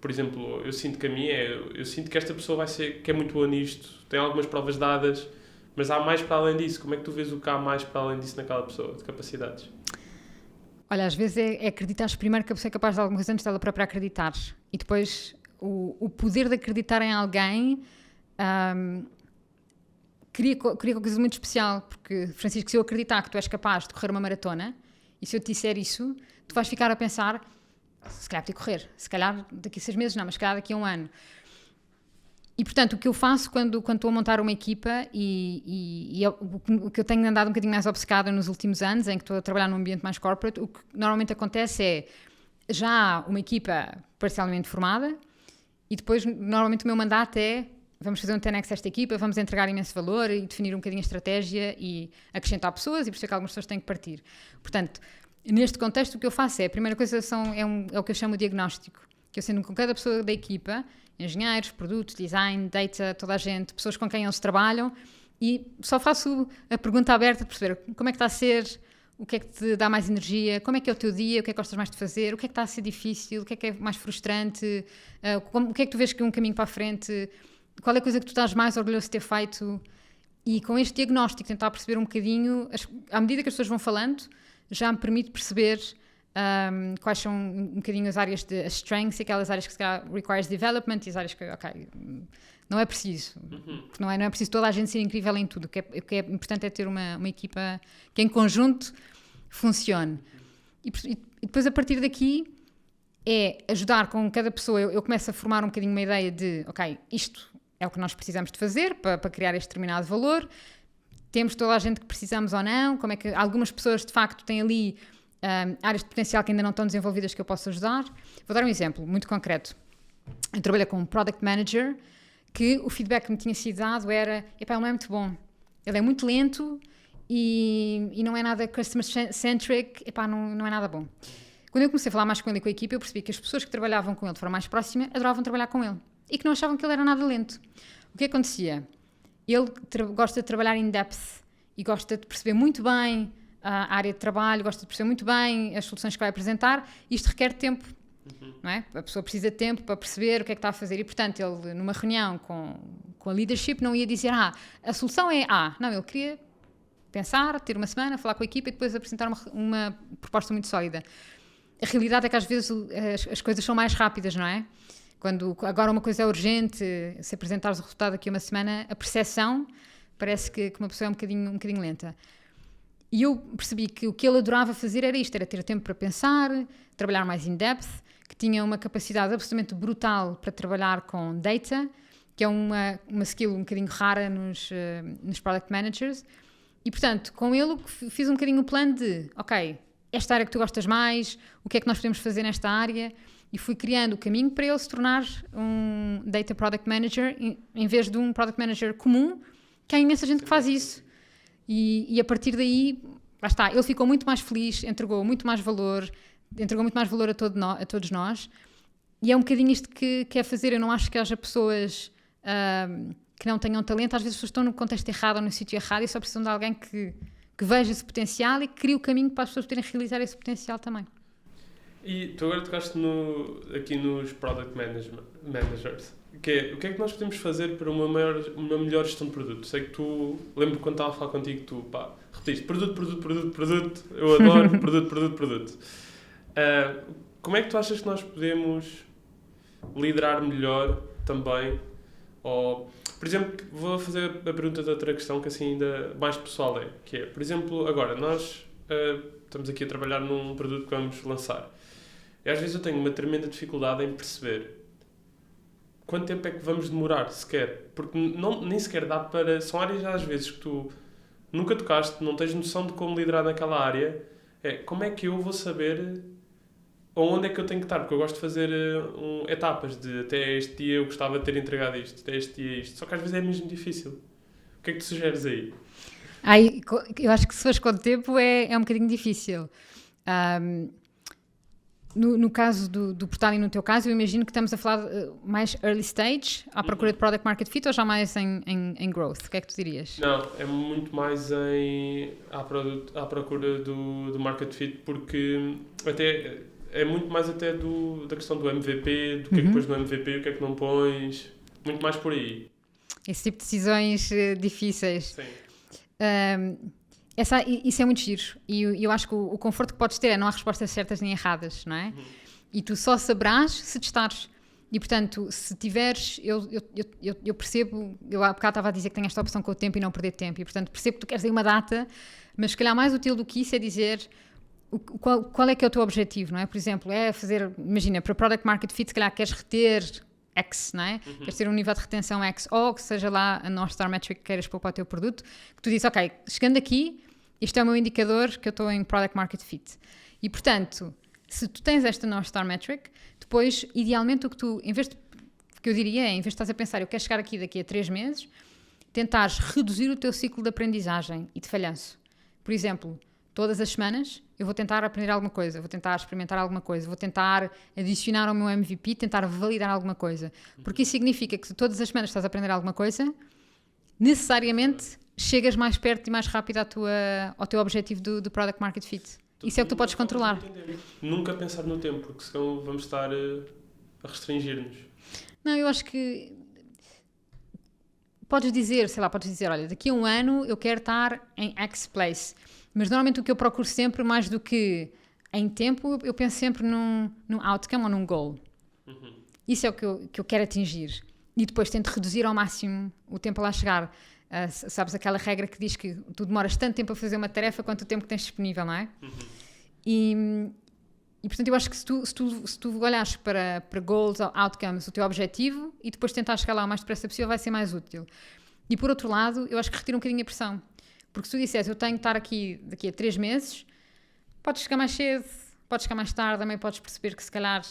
Por exemplo, eu sinto que a minha eu sinto que esta pessoa que é muito boa nisto, tem algumas provas dadas, mas há mais para além disso. Como é que tu vês o que há mais para além disso naquela pessoa, de capacidades? Olha, às vezes é acreditar primeiro que a pessoa é capaz de alguma coisa antes dela própria acreditar. E depois o poder de acreditar em alguém cria uma coisa muito especial. Porque, Francisco, se eu acreditar que tu és capaz de correr uma maratona, e se eu te disser isso, tu vais ficar a pensar... Se calhar podia correr, se calhar daqui a 6 meses não, mas se calhar daqui a 1 ano. E portanto, o que eu faço quando estou a montar uma equipa e o que eu tenho andado um bocadinho mais obcecada nos últimos anos, em que estou a trabalhar num ambiente mais corporate, o que normalmente acontece é já há uma equipa parcialmente formada e depois normalmente o meu mandato é vamos fazer um 10x esta equipa, vamos entregar imenso valor e definir um bocadinho a estratégia e acrescentar pessoas e perceber que algumas pessoas têm que partir. Portanto, neste contexto, o que eu faço a primeira coisa é o que eu chamo de diagnóstico, que eu sendo com cada pessoa da equipa, engenheiros, produtos, design, data, toda a gente, pessoas com quem eles trabalham, e só faço a pergunta aberta de perceber como é que está a ser, o que é que te dá mais energia, como é que é o teu dia, o que é que gostas mais de fazer, o que é que está a ser difícil, o que é mais frustrante, o que é que tu vês que é um caminho para a frente, qual é a coisa que tu estás mais orgulhoso de ter feito, e com este diagnóstico tentar perceber um bocadinho, à medida que as pessoas vão falando, já me permite perceber quais são um bocadinho as áreas de strengths e aquelas áreas que se calhar requires development e as áreas que, não é preciso. Porque não é preciso toda a gente ser incrível em tudo. O que é importante é ter uma equipa que em conjunto funcione. E depois a partir daqui é ajudar com cada pessoa. Eu começo a formar um bocadinho uma ideia de, isto é o que nós precisamos de fazer para criar este determinado valor. Temos toda a gente que precisamos ou não, como é que algumas pessoas de facto têm ali áreas de potencial que ainda não estão desenvolvidas que eu posso ajudar. Vou dar um exemplo muito concreto. Eu trabalhei com um Product Manager que o feedback que me tinha sido dado era, ele não é muito bom, ele é muito lento e não é nada customer-centric, não é nada bom. Quando eu comecei a falar mais com ele e com a equipa, eu percebi que as pessoas que trabalhavam com ele de forma mais próxima adoravam trabalhar com ele e que não achavam que ele era nada lento. O que acontecia? Ele gosta de trabalhar in depth e gosta de perceber muito bem a área de trabalho, gosta de perceber muito bem as soluções que vai apresentar. Isto requer tempo, não é? A pessoa precisa de tempo para perceber o que é que está a fazer. E, portanto, ele, numa reunião com a leadership, não ia dizer a solução é A. Não, ele queria pensar, ter uma semana, falar com a equipa e depois apresentar uma proposta muito sólida. A realidade é que, às vezes, as coisas são mais rápidas, não é? Quando agora uma coisa é urgente, se apresentares o resultado daqui a uma semana, a percepção parece que uma pessoa é um bocadinho lenta. E eu percebi que o que ele adorava fazer era isto, era ter tempo para pensar, trabalhar mais in depth, que tinha uma capacidade absolutamente brutal para trabalhar com data, que é uma skill um bocadinho rara nos product managers. E, portanto, com ele fiz um bocadinho o plano de, esta área que tu gostas mais, o que é que nós podemos fazer nesta área... E fui criando o caminho para ele se tornar um Data Product Manager em vez de um Product Manager comum, que há imensa gente que faz isso. E a partir daí, lá está, ele ficou muito mais feliz, entregou muito mais valor a todos nós. E é um bocadinho isto que quer fazer. Eu não acho que haja pessoas que não tenham talento. Às vezes as pessoas estão no contexto errado ou no sítio errado e só precisam de alguém que veja esse potencial e que crie o caminho para as pessoas poderem realizar esse potencial também. E tu agora tocaste aqui nos Product Managers. O que é que nós podemos fazer para uma melhor gestão de produto? Sei que lembro quando estava a falar contigo, repetiste produto, eu adoro produto. Como é que tu achas que nós podemos liderar melhor também? Ou, por exemplo, vou fazer a pergunta de outra questão que assim ainda mais pessoal que é, por exemplo, agora nós estamos aqui a trabalhar num produto que vamos lançar. E às vezes eu tenho uma tremenda dificuldade em perceber quanto tempo é que vamos demorar sequer. Porque nem sequer dá para... São áreas às vezes que tu nunca tocaste, não tens noção de como liderar naquela área. Como é que eu vou saber onde é que eu tenho que estar? Porque eu gosto de fazer etapas de até este dia eu gostava de ter entregado isto, até este dia isto. Só que às vezes é mesmo difícil. O que é que tu sugeres aí? Eu acho que se fores com o tempo é um bocadinho difícil. No caso do portal e no teu caso, eu imagino que estamos a falar mais early stage, à procura de product market fit, ou já mais em growth? O que é que tu dirias? Não, é muito mais à procura do market fit, porque até é muito mais até da questão do MVP, do que é que pões no MVP, o que é que não pões, muito mais por aí. Esse tipo de decisões difíceis. Sim. Isso é muito giro. E eu acho que o conforto que podes ter é não há respostas certas nem erradas, não é? E tu só saberás se testares. E, portanto, se tiveres... Eu percebo... Eu há bocado estava a dizer que tenho esta opção com o tempo e não perder tempo. E, portanto, percebo que tu queres aí uma data, mas se calhar mais útil do que isso é dizer qual é que é o teu objetivo, não é? Por exemplo, é fazer... Imagina, para Product Market Fit, se calhar queres reter X, não é? Queres ter um nível de retenção X, ou que seja lá a North Star Metric que queiras pôr para o teu produto, que tu dizes, ok, chegando aqui, isto é o meu indicador que eu estou em Product Market Fit. E, portanto, se tu tens esta North Star Metric, depois, idealmente, o que tu, em vez de, que eu diria é, em vez de estás a pensar, eu quero chegar aqui daqui a 3 meses, tentares reduzir o teu ciclo de aprendizagem e de falhanço. Por exemplo, todas as semanas eu vou tentar aprender alguma coisa, vou tentar experimentar alguma coisa, vou tentar adicionar ao meu MVP, tentar validar alguma coisa. Porque isso significa que se todas as semanas estás a aprender alguma coisa, necessariamente chegas mais perto e mais rápido ao teu objetivo do Product Market Fit. Isso é o que tu podes controlar. Nunca pensar no tempo, porque senão vamos estar a restringir-nos. Não, eu acho que podes dizer, olha, daqui a um ano eu quero estar em X place. Mas normalmente o que eu procuro sempre, mais do que em tempo, eu penso sempre num outcome ou num goal. Isso é o que eu quero atingir. E depois tento reduzir ao máximo o tempo a lá chegar. Sabes aquela regra que diz que tu demoras tanto tempo a fazer uma tarefa quanto o tempo que tens disponível, não é? E portanto eu acho que se tu olhares para goals ou outcomes, o teu objetivo, e depois tentar chegar lá o mais depressa possível, vai ser mais útil. E por outro lado, eu acho que retira um bocadinho a pressão. Porque se tu disseres, eu tenho que estar aqui daqui a 3 meses, podes chegar mais cedo, podes chegar mais tarde, também podes perceber que se calhar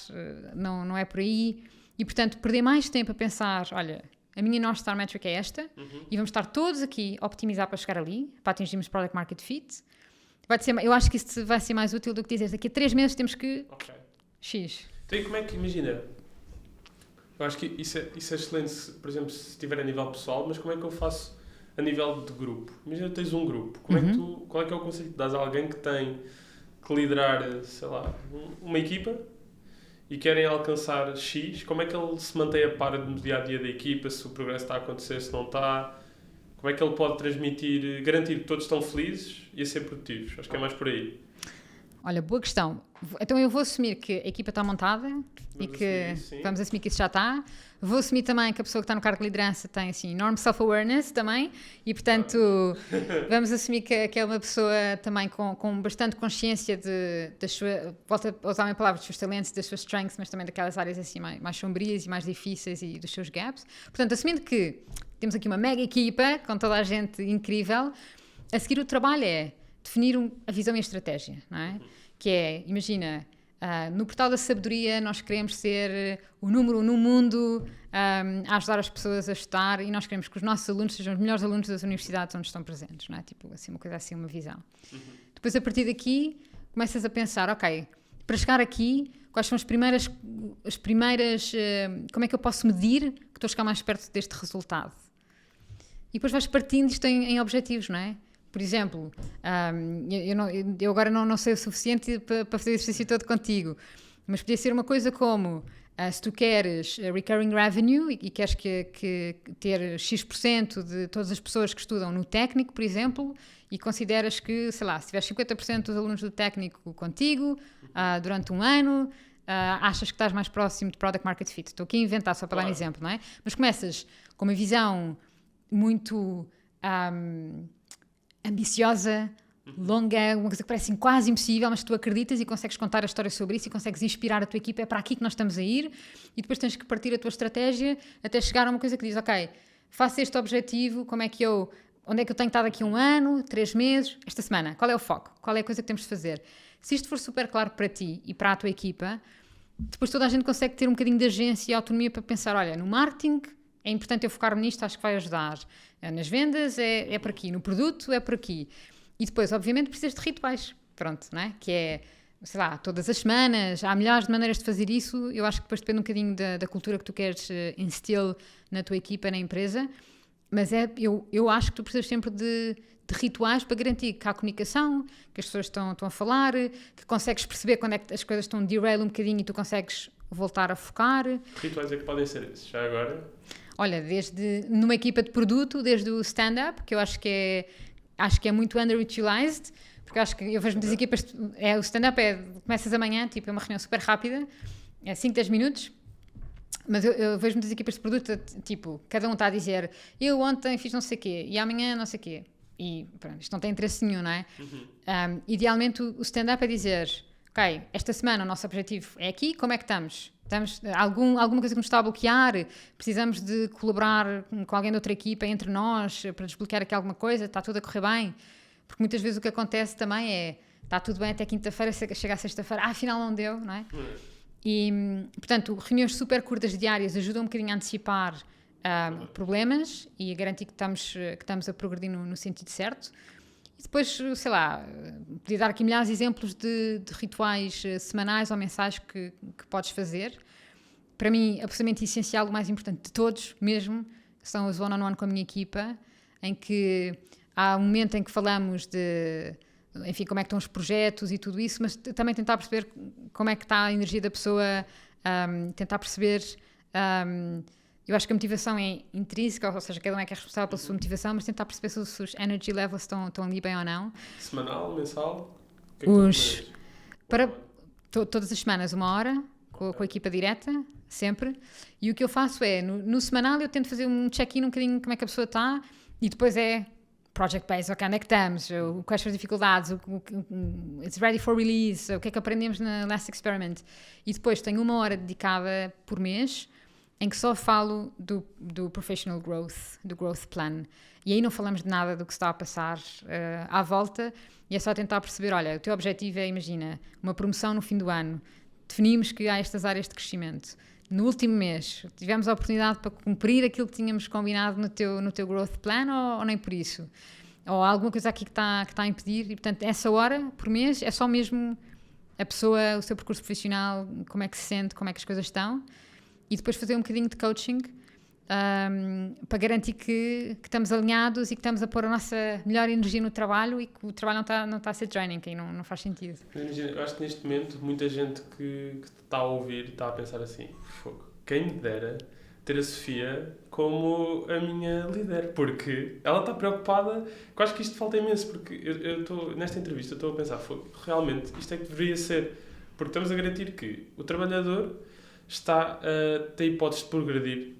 não é por aí. E portanto, perder mais tempo a pensar, olha, a minha North Star Metric é esta, e vamos estar todos aqui a optimizar para chegar ali, para atingirmos Product Market Fit. Eu acho que isso vai ser mais útil do que dizeres, daqui a 3 meses temos que... X. Então, e como é que, imagina, eu acho que isso é excelente, por exemplo, se estiver a nível pessoal, mas como é que eu faço a nível de grupo? Imagina, tens um grupo. Qual é que é o conselho que dás a alguém que tem que liderar, sei lá, uma equipa e querem alcançar X? Como é que ele se mantém a par no dia-a-dia da equipa, se o progresso está a acontecer, se não está? Como é que ele pode transmitir, garantir que todos estão felizes e a ser produtivos? Acho que é mais por aí. Olha, boa questão. Então eu vou assumir que a equipa está montada vamos assumir que isso já está. Vou assumir também que a pessoa que está no cargo de liderança tem assim, enorme self-awareness também e, portanto, vamos assumir que é uma pessoa também com bastante consciência das suas, volto a usar a minha palavra, dos seus talentos, das suas strengths, mas também daquelas áreas assim mais sombrias e mais difíceis e dos seus gaps. Portanto, assumindo que temos aqui uma mega equipa com toda a gente incrível, a seguir o trabalho é definir a visão e a estratégia, não é? Que é, imagina, no Portal da Sabedoria nós queremos ser o número 1 no mundo a ajudar as pessoas a estudar e nós queremos que os nossos alunos sejam os melhores alunos das universidades onde estão presentes, não é? Tipo, assim, uma coisa assim, uma visão. Depois, a partir daqui, começas a pensar, ok, para chegar aqui, quais são as primeiras como é que eu posso medir que estou a chegar mais perto deste resultado? E depois vais partindo isto em objetivos, não é? Por exemplo, eu agora não sei o suficiente para fazer o exercício todo contigo, mas podia ser uma coisa como, se tu queres recurring revenue e queres ter X% de todas as pessoas que estudam no técnico, por exemplo, e consideras que, sei lá, se tiveres 50% dos alunos do técnico contigo durante um ano, achas que estás mais próximo de Product Market Fit. Estou aqui a inventar só para dar um exemplo, não é? Mas começas com uma visão muito ambiciosa, longa, uma coisa que parece assim, quase impossível, mas que tu acreditas e consegues contar a história sobre isso e consegues inspirar a tua equipa, é para aqui que nós estamos a ir, e depois tens que partir a tua estratégia até chegar a uma coisa que diz, ok, faço este objetivo, onde é que eu tenho estado daqui 1 ano, 3 meses, esta semana, qual é o foco, qual é a coisa que temos de fazer. Se isto for super claro para ti e para a tua equipa, depois toda a gente consegue ter um bocadinho de agência e autonomia para pensar, olha, no marketing é importante eu focar-me nisto, acho que vai ajudar. Nas vendas é por aqui, no produto é por aqui. E depois, obviamente, precisas de rituais, pronto, não é? Que é, sei lá, todas as semanas, há milhares de maneiras de fazer isso, eu acho que depois depende um bocadinho da cultura que tu queres instill na tua equipa, na empresa, mas eu acho que tu precisas sempre de rituais para garantir que há comunicação, que as pessoas estão a falar, que consegues perceber quando é que as coisas estão derail um bocadinho e tu consegues voltar a focar. Que rituais é que podem ser esses, já agora? Olha, desde numa equipa de produto, desde o stand-up, que eu acho que é muito underutilized, porque eu acho que eu vejo muitas equipas, o stand-up começas amanhã, tipo, é uma reunião super rápida, é 5, 10 minutos, mas eu vejo muitas equipas de produto, tipo, cada um está a dizer, eu ontem fiz não sei o quê, e amanhã não sei o quê, e pronto, isto não tem interesse nenhum, não é? Idealmente o stand-up é dizer, ok, esta semana o nosso objetivo é aqui, como é que estamos? Alguma coisa que nos está a bloquear? Precisamos de colaborar com alguém de outra equipa entre nós para desbloquear aqui alguma coisa? Está tudo a correr bem? Porque muitas vezes o que acontece também é está tudo bem até quinta-feira, chega a sexta-feira, afinal não deu, não é? E, portanto, reuniões super curtas diárias ajudam um bocadinho a antecipar problemas e a garantir que estamos a progredir no sentido certo. E depois, sei lá, podia dar aqui milhares de exemplos de rituais semanais ou mensais que podes fazer. Para mim, absolutamente essencial, o mais importante de todos mesmo, são os one-on-one com a minha equipa, em que há um momento em que falamos de, enfim, como é que estão os projetos e tudo isso, mas também tentar perceber como é que está a energia da pessoa, tentar perceber... eu acho que a motivação é intrínseca, ou seja, cada um é que é responsável pela sua motivação, mas tentar perceber se os energy levels estão ali bem ou não. Semanal, mensal? O que é que para todas as semanas, 1 hora, com a equipa direta, sempre. E o que eu faço é, no semanal, eu tento fazer um check-in um bocadinho como é que a pessoa está, e depois é project-based, ok, onde é que estamos, quais são as dificuldades, it's ready for release, o que é que aprendemos na Last Experiment. E depois tenho 1 hora dedicada por mês, em que só falo do professional growth, do growth plan. E aí não falamos de nada do que se está a passar à volta, e é só tentar perceber, olha, o teu objetivo é, imagina, uma promoção no fim do ano. Definimos que há estas áreas de crescimento. No último mês, tivemos a oportunidade para cumprir aquilo que tínhamos combinado no teu growth plan ou nem por isso? Ou há alguma coisa aqui que está a impedir? E, portanto, essa hora por mês é só mesmo a pessoa, o seu percurso profissional, como é que se sente, como é que as coisas estão. E depois fazer um bocadinho de coaching para garantir que estamos alinhados e que estamos a pôr a nossa melhor energia no trabalho e que o trabalho não está a ser draining, que aí não faz sentido. Eu acho que neste momento muita gente que está a ouvir está a pensar assim, quem me dera ter a Sofia como a minha líder, porque ela está preocupada, eu acho que isto falta imenso, porque eu estou, nesta entrevista estou a pensar, realmente isto é que deveria ser, porque estamos a garantir que o trabalhador está a ter hipóteses de progredir,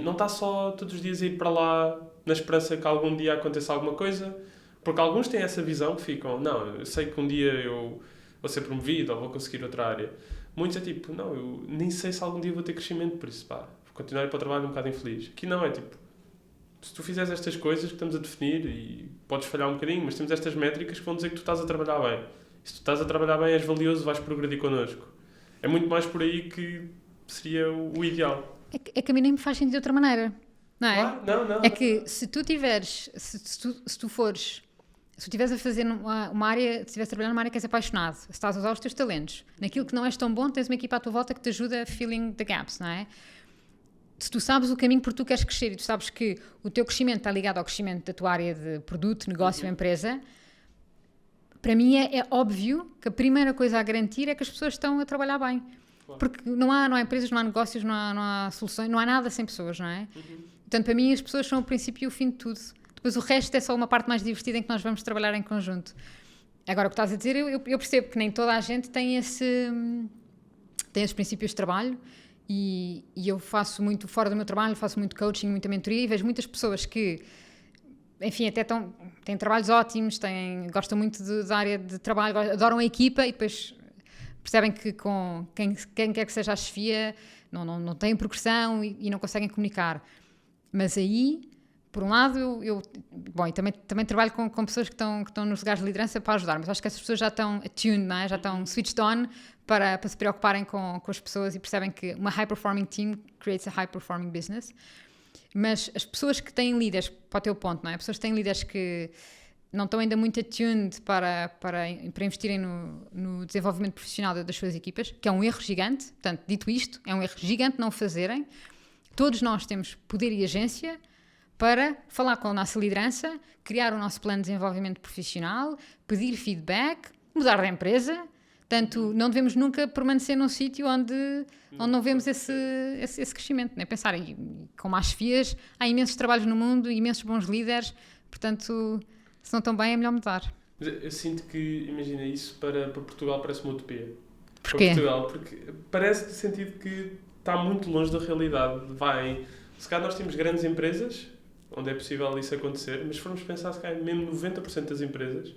não está só todos os dias a ir para lá na esperança que algum dia aconteça alguma coisa, porque alguns têm essa visão que ficam, não, eu sei que um dia eu vou ser promovido ou vou conseguir outra área. Muitos é tipo, não, eu nem sei se algum dia vou ter crescimento, por isso, vou continuar a ir para o trabalho um bocado infeliz. Aqui não, é tipo, se tu fizeres estas coisas que estamos a definir, e podes falhar um bocadinho, mas temos estas métricas que vão dizer que tu estás a trabalhar bem. E se tu estás a trabalhar bem, és valioso, vais progredir connosco. É muito mais por aí que seria o ideal. É que a mim nem me faz sentido de outra maneira, não é? Claro, não. É que se tu tiveres, se tu estiveres a fazer uma área, se estiveres a trabalhar numa área que és apaixonado, se estás a usar os teus talentos, naquilo que não és tão bom, tens uma equipa à tua volta que te ajuda a filling the gaps, não é? Se tu sabes o caminho por tu queres crescer e tu sabes que o teu crescimento está ligado ao crescimento da tua área de produto, negócio, empresa, para mim é óbvio que a primeira coisa a garantir é que as pessoas estão a trabalhar bem. Porque não há empresas, não há negócios, não há soluções, não há nada sem pessoas, não é? Portanto, para mim as pessoas são o princípio e o fim de tudo. Depois o resto é só uma parte mais divertida em que nós vamos trabalhar em conjunto. Agora, o que estás a dizer, eu percebo que nem toda a gente tem esses princípios de trabalho e eu faço muito, fora do meu trabalho, faço muito coaching, muita mentoria e vejo muitas pessoas que enfim, até têm trabalhos ótimos, gostam muito da área de trabalho, adoram a equipa e depois percebem que com quem quer que seja a chefia não têm progressão e não conseguem comunicar. Mas aí, por um lado, bom, e também trabalho com pessoas que estão nos lugares de liderança para ajudar, mas acho que essas pessoas já estão attuned, não é? Já estão switched on para se preocuparem com as pessoas e percebem que uma high-performing team creates a high-performing business. Mas as pessoas que têm líderes, para o teu ponto, não é? As pessoas que têm líderes que não estão ainda muito attuned para investirem no desenvolvimento profissional das suas equipas, que é um erro gigante. Portanto, dito isto, é um erro gigante não o fazerem. Todos nós temos poder e agência para falar com a nossa liderança, criar o nosso plano de desenvolvimento profissional, pedir feedback, mudar de empresa. Portanto, não devemos nunca permanecer num sítio onde não vemos esse crescimento. Né? Pensar, como há chefias, há imensos trabalhos no mundo, imensos bons líderes, portanto, se não estão bem, é melhor mudar. Eu sinto que, imagina, isso para Portugal parece uma utopia. Porquê? Para Portugal, porque parece no sentido que está muito longe da realidade. Se calhar nós temos grandes empresas, onde é possível isso acontecer, mas se formos pensar, se calhar mesmo 90% das empresas,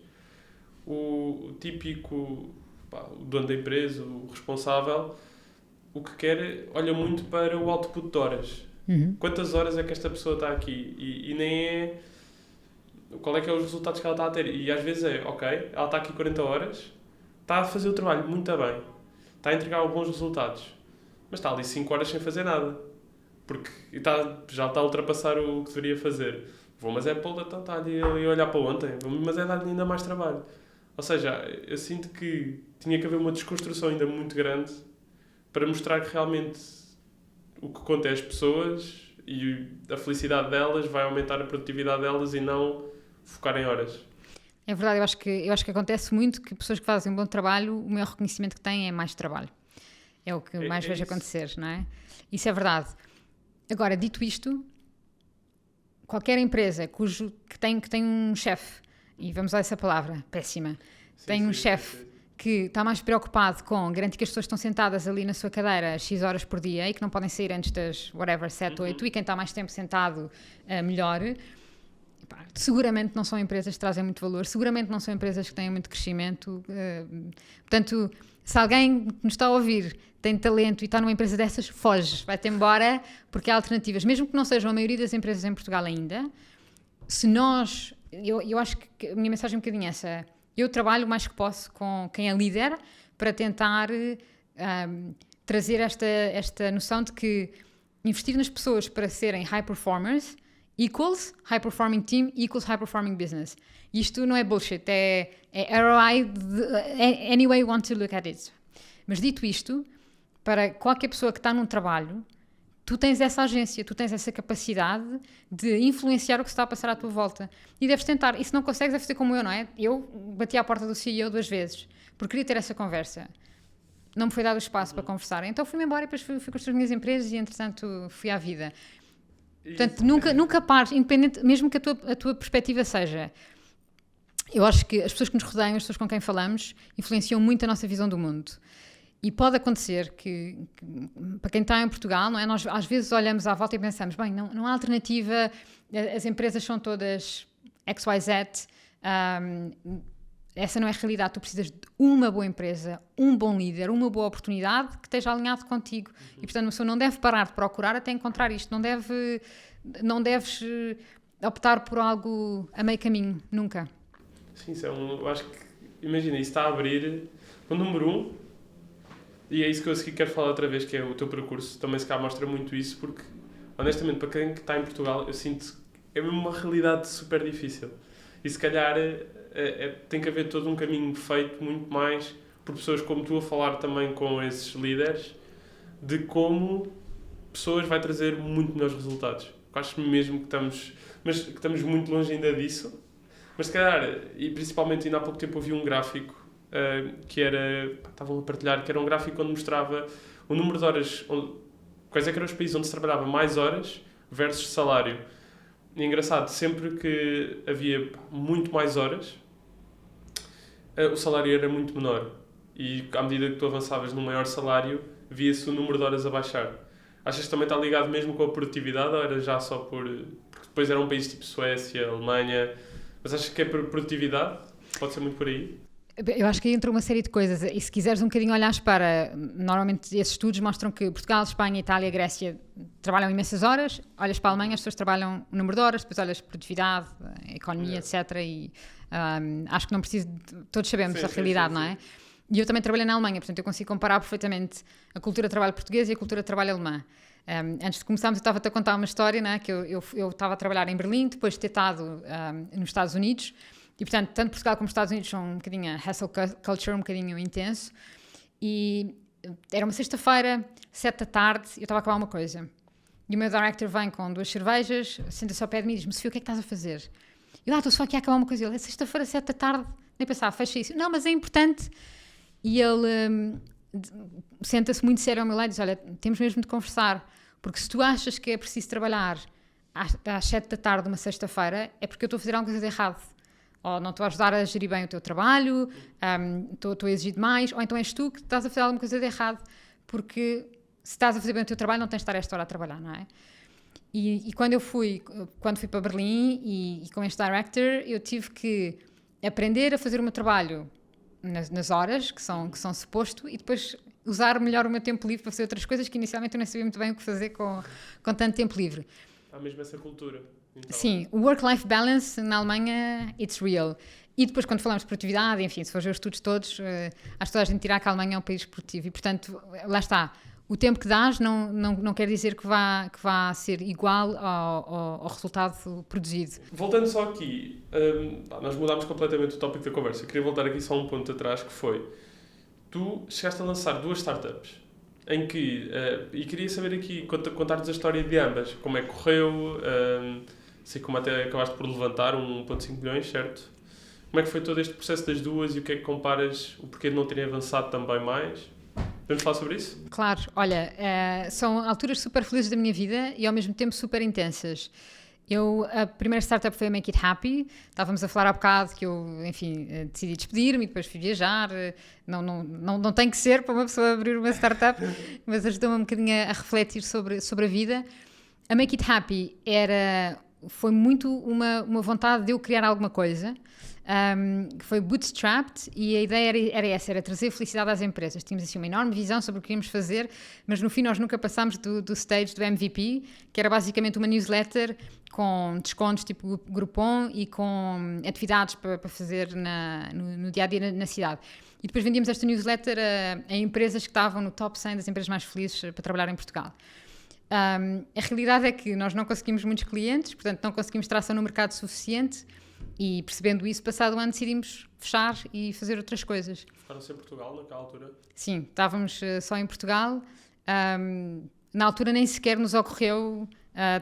o típico... o dono da empresa, o responsável, o que quer, olha muito para o output de horas. Quantas horas é que esta pessoa está aqui? E nem é... Qual é que é os resultados que ela está a ter? E às vezes ok, ela está aqui 40 horas, está a fazer o trabalho muito bem, está a entregar alguns resultados, mas está ali 5 horas sem fazer nada. Porque já está a ultrapassar o que deveria fazer. Mas está ali a olhar para ontem, mas é dar-lhe ainda mais trabalho. Ou seja, eu sinto que tinha que haver uma desconstrução ainda muito grande para mostrar que realmente o que conta é as pessoas e a felicidade delas vai aumentar a produtividade delas e não focar em horas. É verdade, eu acho que acontece muito que pessoas que fazem um bom trabalho, o maior reconhecimento que têm é mais trabalho. É o que mais vejo acontecer, não é? Isso é verdade. Agora, dito isto, qualquer empresa que tem um chefe, e vamos usar essa palavra, péssima, tem um chefe que está mais preocupado com garantir que as pessoas estão sentadas ali na sua cadeira X horas por dia e que não podem sair antes das, 7, 8, e quem está mais tempo sentado, melhor. Seguramente não são empresas que trazem muito valor, seguramente não são empresas que têm muito crescimento. Portanto, se alguém que nos está a ouvir tem talento e está numa empresa dessas, foge, vai-te embora, porque há alternativas. Mesmo que não sejam a maioria das empresas em Portugal ainda, se nós... Eu acho que a minha mensagem é um bocadinho essa. Eu trabalho o mais que posso com quem é líder para tentar trazer esta noção de que investir nas pessoas para serem high performers equals high performing team equals high performing business. E isto não é bullshit, é ROI, any way you want to look at it. Mas dito isto, para qualquer pessoa que está num trabalho, tu tens essa agência, tu tens essa capacidade de influenciar o que se está a passar à tua volta. E deves tentar. E se não consegues, deves ser como eu, não é? Eu bati à porta do CEO 2 vezes, porque queria ter essa conversa. Não me foi dado espaço para conversar. Então fui-me embora e depois fui com as minhas empresas e, entretanto, fui à vida. Portanto, nunca pares, independente, mesmo que a tua perspectiva seja... Eu acho que as pessoas que nos rodeiam, as pessoas com quem falamos, influenciam muito a nossa visão do mundo. E pode acontecer que para quem está em Portugal, não é? Nós às vezes olhamos à volta e pensamos, bem, não há alternativa, as empresas são todas XYZ, essa não é a realidade. Tu precisas de uma boa empresa, um bom líder, uma boa oportunidade que esteja alinhado contigo. E, portanto, uma pessoa não deve parar de procurar até encontrar isto. Não deves optar por algo a meio caminho, nunca. Sim, eu acho que, imagina, isso está a abrir o número 1, e é isso que eu quero falar outra vez, que é o teu percurso. Também se cá mostra muito isso, porque, honestamente, para quem está em Portugal, eu sinto que é mesmo uma realidade super difícil. E se calhar tem que haver todo um caminho feito muito mais por pessoas como tu a falar também com esses líderes de como pessoas vai trazer muito melhores resultados. Eu acho mesmo que estamos muito longe ainda disso. Mas se calhar, e principalmente ainda há pouco tempo eu vi um gráfico que era, estavam a partilhar, que era um gráfico onde mostrava o número de horas, quais é que eram os países onde se trabalhava mais horas versus salário. E é engraçado, sempre que havia muito mais horas, o salário era muito menor. E à medida que tu avançavas num maior salário, via-se o número de horas a baixar. Achas que também está ligado mesmo com a produtividade ou era já só porque depois era um país tipo Suécia, Alemanha, mas achas que é por produtividade? Pode ser muito por aí? Eu acho que aí entra uma série de coisas, e se quiseres um bocadinho olhar para, normalmente esses estudos mostram que Portugal, Espanha, Itália, Grécia trabalham imensas horas, olhas para a Alemanha, as pessoas trabalham um número de horas, depois olhas produtividade, economia, etc. E acho que não preciso, todos sabemos a realidade, não é? E eu também trabalhei na Alemanha, portanto eu consigo comparar perfeitamente a cultura de trabalho portuguesa e a cultura de trabalho alemã. Antes de começarmos, eu estava-te a contar uma história, né, que eu estava a trabalhar em Berlim, depois de ter estado nos Estados Unidos, e portanto, tanto Portugal como os Estados Unidos são um bocadinho a hustle culture, um bocadinho intenso, e era uma sexta-feira, 7 da tarde, e eu estava a acabar uma coisa. E o meu director vem com 2 cervejas, senta-se ao pé de mim e diz-me: Sofia, o que é que estás a fazer? Eu, estou só aqui a acabar uma coisa. Ele, é sexta-feira, 7 da tarde, nem pensava, fecha isso. Não, mas é importante. E ele senta-se muito sério ao meu lado e diz: olha, temos mesmo de conversar, porque se tu achas que é preciso trabalhar às 7 da tarde uma sexta-feira, é porque eu estou a fazer alguma coisa de errado. Ou não estou a ajudar a gerir bem o teu trabalho, estou a exigir demais, ou então és tu que estás a fazer alguma coisa de errado, porque se estás a fazer bem o teu trabalho não tens de estar a esta hora a trabalhar, não é? E quando fui para Berlim e com este director, eu tive que aprender a fazer o meu trabalho nas horas que são suposto, e depois usar melhor o meu tempo livre para fazer outras coisas que inicialmente eu nem sabia muito bem o que fazer com tanto tempo livre. Há mesmo essa cultura. Então. Sim, o work-life balance na Alemanha, it's real. E depois, quando falamos de produtividade, enfim, se for ver os estudos todos, acho que toda a gente dirá que a Alemanha é um país produtivo. E, portanto, lá está. O tempo que dás não quer dizer que vá ser igual ao resultado produzido. Voltando só aqui, nós mudámos completamente o tópico da conversa. Eu queria voltar aqui só um ponto atrás, que foi: tu chegaste a lançar 2 startups, em que, e queria saber aqui, contar-nos a história de ambas. Como é que correu, sei como até acabaste por levantar 1,5 milhões, certo? Como é que foi todo este processo das duas e o que é que comparas, o porquê de não terem avançado também mais? Podemos falar sobre isso? Claro, olha, são alturas super felizes da minha vida e ao mesmo tempo super intensas. A primeira startup foi a Make It Happy. Estávamos a falar há bocado que eu, enfim, decidi despedir-me e depois fui viajar. Não tem que ser para uma pessoa abrir uma startup, mas ajudou-me um bocadinho a refletir sobre a vida. A Make It Happy foi muito uma vontade de eu criar alguma coisa. Que foi bootstrapped, e a ideia era trazer felicidade às empresas. Tínhamos assim uma enorme visão sobre o que queríamos fazer, mas no fim nós nunca passámos do stage do MVP, que era basicamente uma newsletter com descontos tipo Groupon e com atividades para fazer no dia-a-dia na cidade. E depois vendíamos esta newsletter a empresas que estavam no top 100 das empresas mais felizes para trabalhar em Portugal. A realidade é que nós não conseguimos muitos clientes, portanto não conseguimos tração no mercado suficiente. E percebendo isso, passado um ano decidimos fechar e fazer outras coisas. Ficaram-se em Portugal naquela altura? Sim, estávamos só em Portugal. Na altura nem sequer nos ocorreu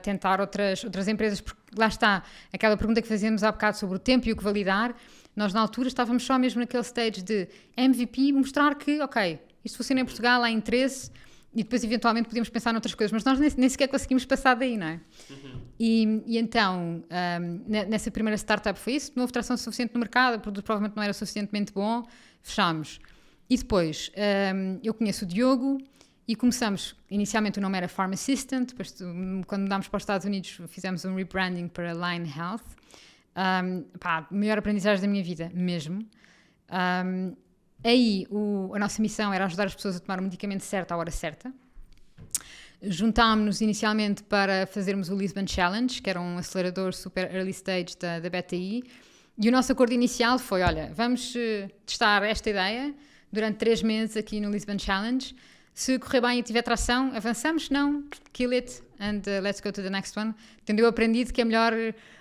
tentar outras empresas, porque lá está, aquela pergunta que fazíamos há bocado sobre o tempo e o que validar. Nós na altura estávamos só mesmo naquele stage de MVP, mostrar que, ok, isto funciona em Portugal, há interesse, e depois eventualmente podíamos pensar noutras coisas, mas nós nem sequer conseguimos passar daí, não é? E então, nessa primeira startup foi isso, não houve tração suficiente no mercado, o produto provavelmente não era suficientemente bom, fechámos. E depois, eu conheço o Diogo e começamos, inicialmente o nome era Farm Assistant, depois quando mudámos para os Estados Unidos fizemos um rebranding para Line Health. Maior aprendizagem da minha vida, mesmo. Aí a nossa missão era ajudar as pessoas a tomar o medicamento certo à hora certa. Juntámos-nos inicialmente para fazermos o Lisbon Challenge, que era um acelerador super early stage da BTI, e o nosso acordo inicial foi: olha, vamos testar esta ideia durante 3 meses aqui no Lisbon Challenge. Se correr bem e tiver tração, avançamos, não, kill it and let's go to the next one. Tendo eu aprendido que é melhor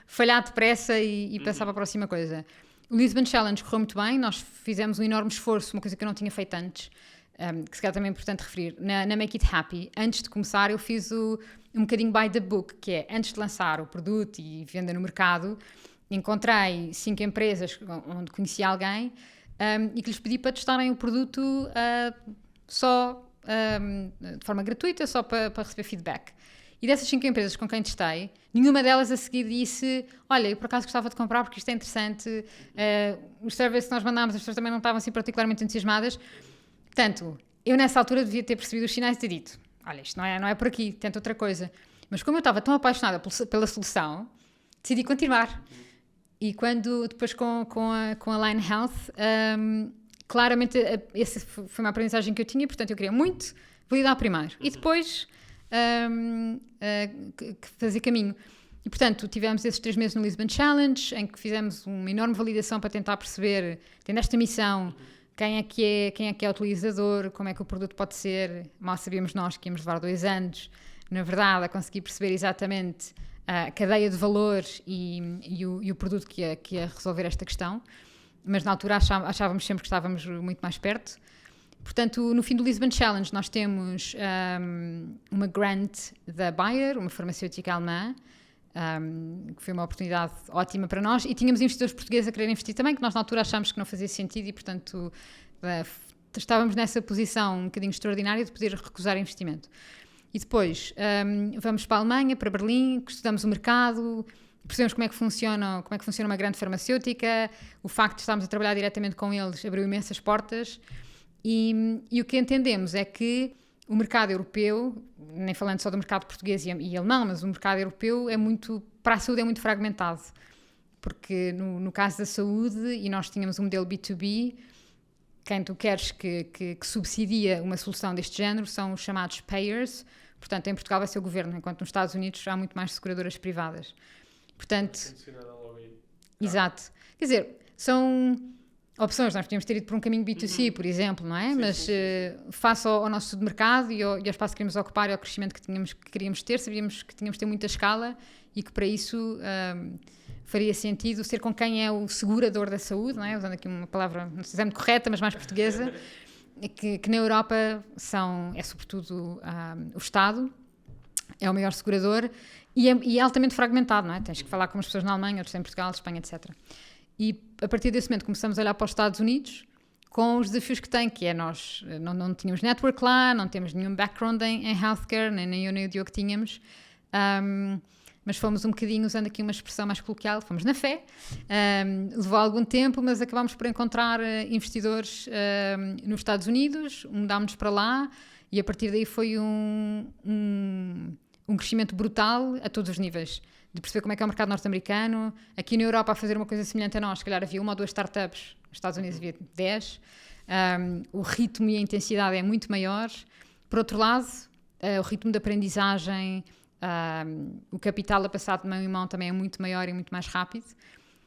falhar depressa e passar para a próxima coisa. O Lisbon Challenge correu muito bem, nós fizemos um enorme esforço, uma coisa que eu não tinha feito antes, que se calhar também é importante referir. Na Make It Happy, antes de começar, eu fiz um bocadinho by the book, que é, antes de lançar o produto e venda no mercado, encontrei 5 empresas onde conheci alguém e que lhes pedi para testarem o produto só de forma gratuita, só para receber feedback. E dessas 5 empresas com quem testei, nenhuma delas a seguir disse: olha, eu por acaso gostava de comprar porque isto é interessante, os serviços que nós mandámos, as pessoas também não estavam assim particularmente entusiasmadas. Portanto, eu nessa altura devia ter percebido os sinais e ter dito: olha, isto não é por aqui, tenta outra coisa. Mas como eu estava tão apaixonada pela solução, decidi continuar. E quando, depois com a Line Health, claramente essa foi uma aprendizagem que eu tinha, portanto eu queria muito validar primeiro e depois fazer caminho. E portanto tivemos esses 3 meses no Lisbon Challenge, em que fizemos uma enorme validação para tentar perceber, tendo esta missão, quem é que é o utilizador, como é que o produto pode ser. Mal sabíamos nós que íamos levar 2 anos, na verdade, a conseguir perceber exatamente a cadeia de valor e o produto que ia resolver esta questão, mas na altura achávamos sempre que estávamos muito mais perto. Portanto, no fim do Lisbon Challenge nós temos uma grant da Bayer, uma farmacêutica alemã, que foi uma oportunidade ótima para nós, e tínhamos investidores portugueses a querer investir também, que nós na altura achámos que não fazia sentido e, portanto, estávamos nessa posição um bocadinho extraordinária de poder recusar investimento. E depois vamos para a Alemanha, para Berlim, estudamos o mercado, percebemos como é que funciona uma grande farmacêutica, o facto de estarmos a trabalhar diretamente com eles abriu imensas portas, e o que entendemos é que o mercado europeu, nem falando só do mercado português e alemão, mas o mercado europeu para a saúde é muito fragmentado, porque no caso da saúde, e nós tínhamos um modelo B2B, quem tu queres que subsidia uma solução deste género são os chamados payers. Portanto, em Portugal vai ser o governo, enquanto nos Estados Unidos há muito mais seguradoras privadas. Portanto, exato. Quer dizer, são opções. Nós podíamos ter ido por um caminho B2C, por exemplo, não é? Sim, mas face ao nosso estudo de mercado e ao espaço que queríamos ocupar e ao crescimento que queríamos ter, sabíamos que tínhamos de ter muita escala e que para isso faria sentido ser com quem é o segurador da saúde, não é? Usando aqui uma palavra, não sei se é muito correta, mas mais portuguesa, que na Europa é sobretudo o Estado, é o maior segurador e é altamente fragmentado, não é? Tens que falar com as pessoas na Alemanha, outros em Portugal, Espanha, etc. E a partir desse momento começamos a olhar para os Estados Unidos com os desafios que tem, que é nós não tínhamos network lá, não temos nenhum background em healthcare, nem eu nem o Diogo tínhamos, mas fomos um bocadinho, usando aqui uma expressão mais coloquial, fomos na fé, levou algum tempo, mas acabámos por encontrar investidores nos Estados Unidos, mudámos para lá e a partir daí foi um crescimento brutal a todos os níveis, de perceber como é que é o mercado norte-americano. Aqui na Europa, a fazer uma coisa semelhante a nós, se calhar havia 1 ou 2 startups, nos Estados Unidos havia 10, o ritmo e a intensidade é muito maior. Por outro lado, o ritmo de aprendizagem, o capital a passar de mão em mão também é muito maior e muito mais rápido.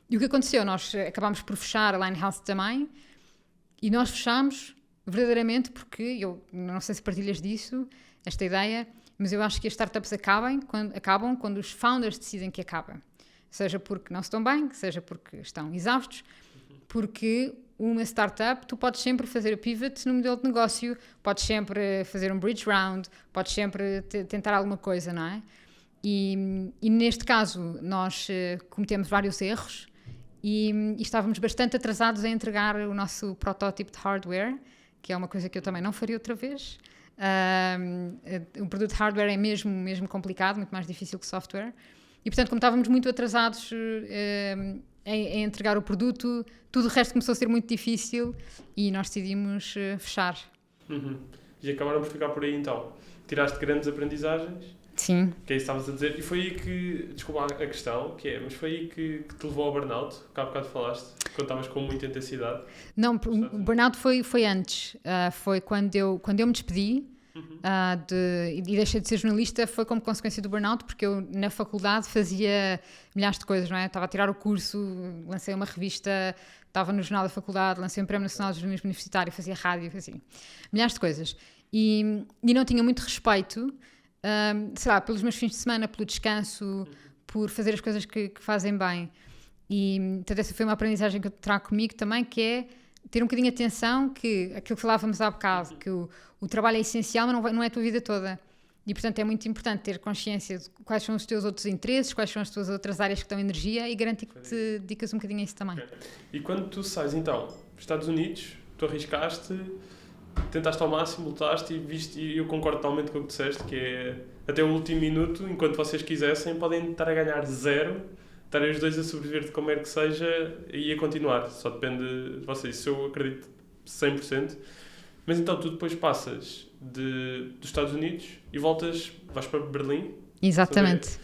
E o que aconteceu? Nós acabámos por fechar a Line Health também, e nós fechámos verdadeiramente porque, eu não sei se partilhas disso, esta ideia, mas eu acho que as startups acabam quando os founders decidem que acabam. Seja porque não estão bem, seja porque estão exaustos, porque uma startup, tu podes sempre fazer o pivot no modelo de negócio, podes sempre fazer um bridge round, podes sempre tentar alguma coisa, não é? E neste caso nós cometemos vários erros e estávamos bastante atrasados a entregar o nosso protótipo de hardware, que é uma coisa que eu também não faria outra vez. O produto de hardware é mesmo complicado, muito mais difícil que software. E portanto, como estávamos muito atrasados em entregar o produto, tudo o resto começou a ser muito difícil e nós decidimos fechar. E acabaram por ficar por aí então. Tiraste grandes aprendizagens. Sim. Que é isso que estavas a dizer. E foi aí que, desculpa a questão, mas foi aí que te levou ao burnout, que há bocado falaste, quando estavas com muita intensidade. Não, o burnout foi antes. Foi quando eu me despedi e deixei de ser jornalista, foi como consequência do burnout, porque eu na faculdade fazia milhares de coisas, não é? Estava a tirar o curso, lancei uma revista, estava no jornal da faculdade, lancei um prémio nacional de jornalismo universitário, fazia rádio, fazia milhares de coisas. E não tinha muito respeito, sei lá, pelos meus fins de semana, pelo descanso, por fazer as coisas que fazem bem. E então essa foi uma aprendizagem que eu trago comigo também, que é ter um bocadinho de atenção que aquilo que falávamos há bocado, que o trabalho é essencial, mas não é a tua vida toda. E, portanto, é muito importante ter consciência de quais são os teus outros interesses, quais são as tuas outras áreas que dão energia e garantir que te dedicas um bocadinho a isso também. E quando tu sais, então, Estados Unidos, tu arriscaste, tentaste ao máximo, lutaste e viste, e eu concordo totalmente com o que disseste, que é até o último minuto, enquanto vocês quisessem, podem estar a ganhar 0, estarem os dois a sobreviver de como é que seja e a continuar. Só depende de vocês. Isso eu acredito 100%. Mas então tu depois passas dos Estados Unidos e vais para Berlim. Exatamente.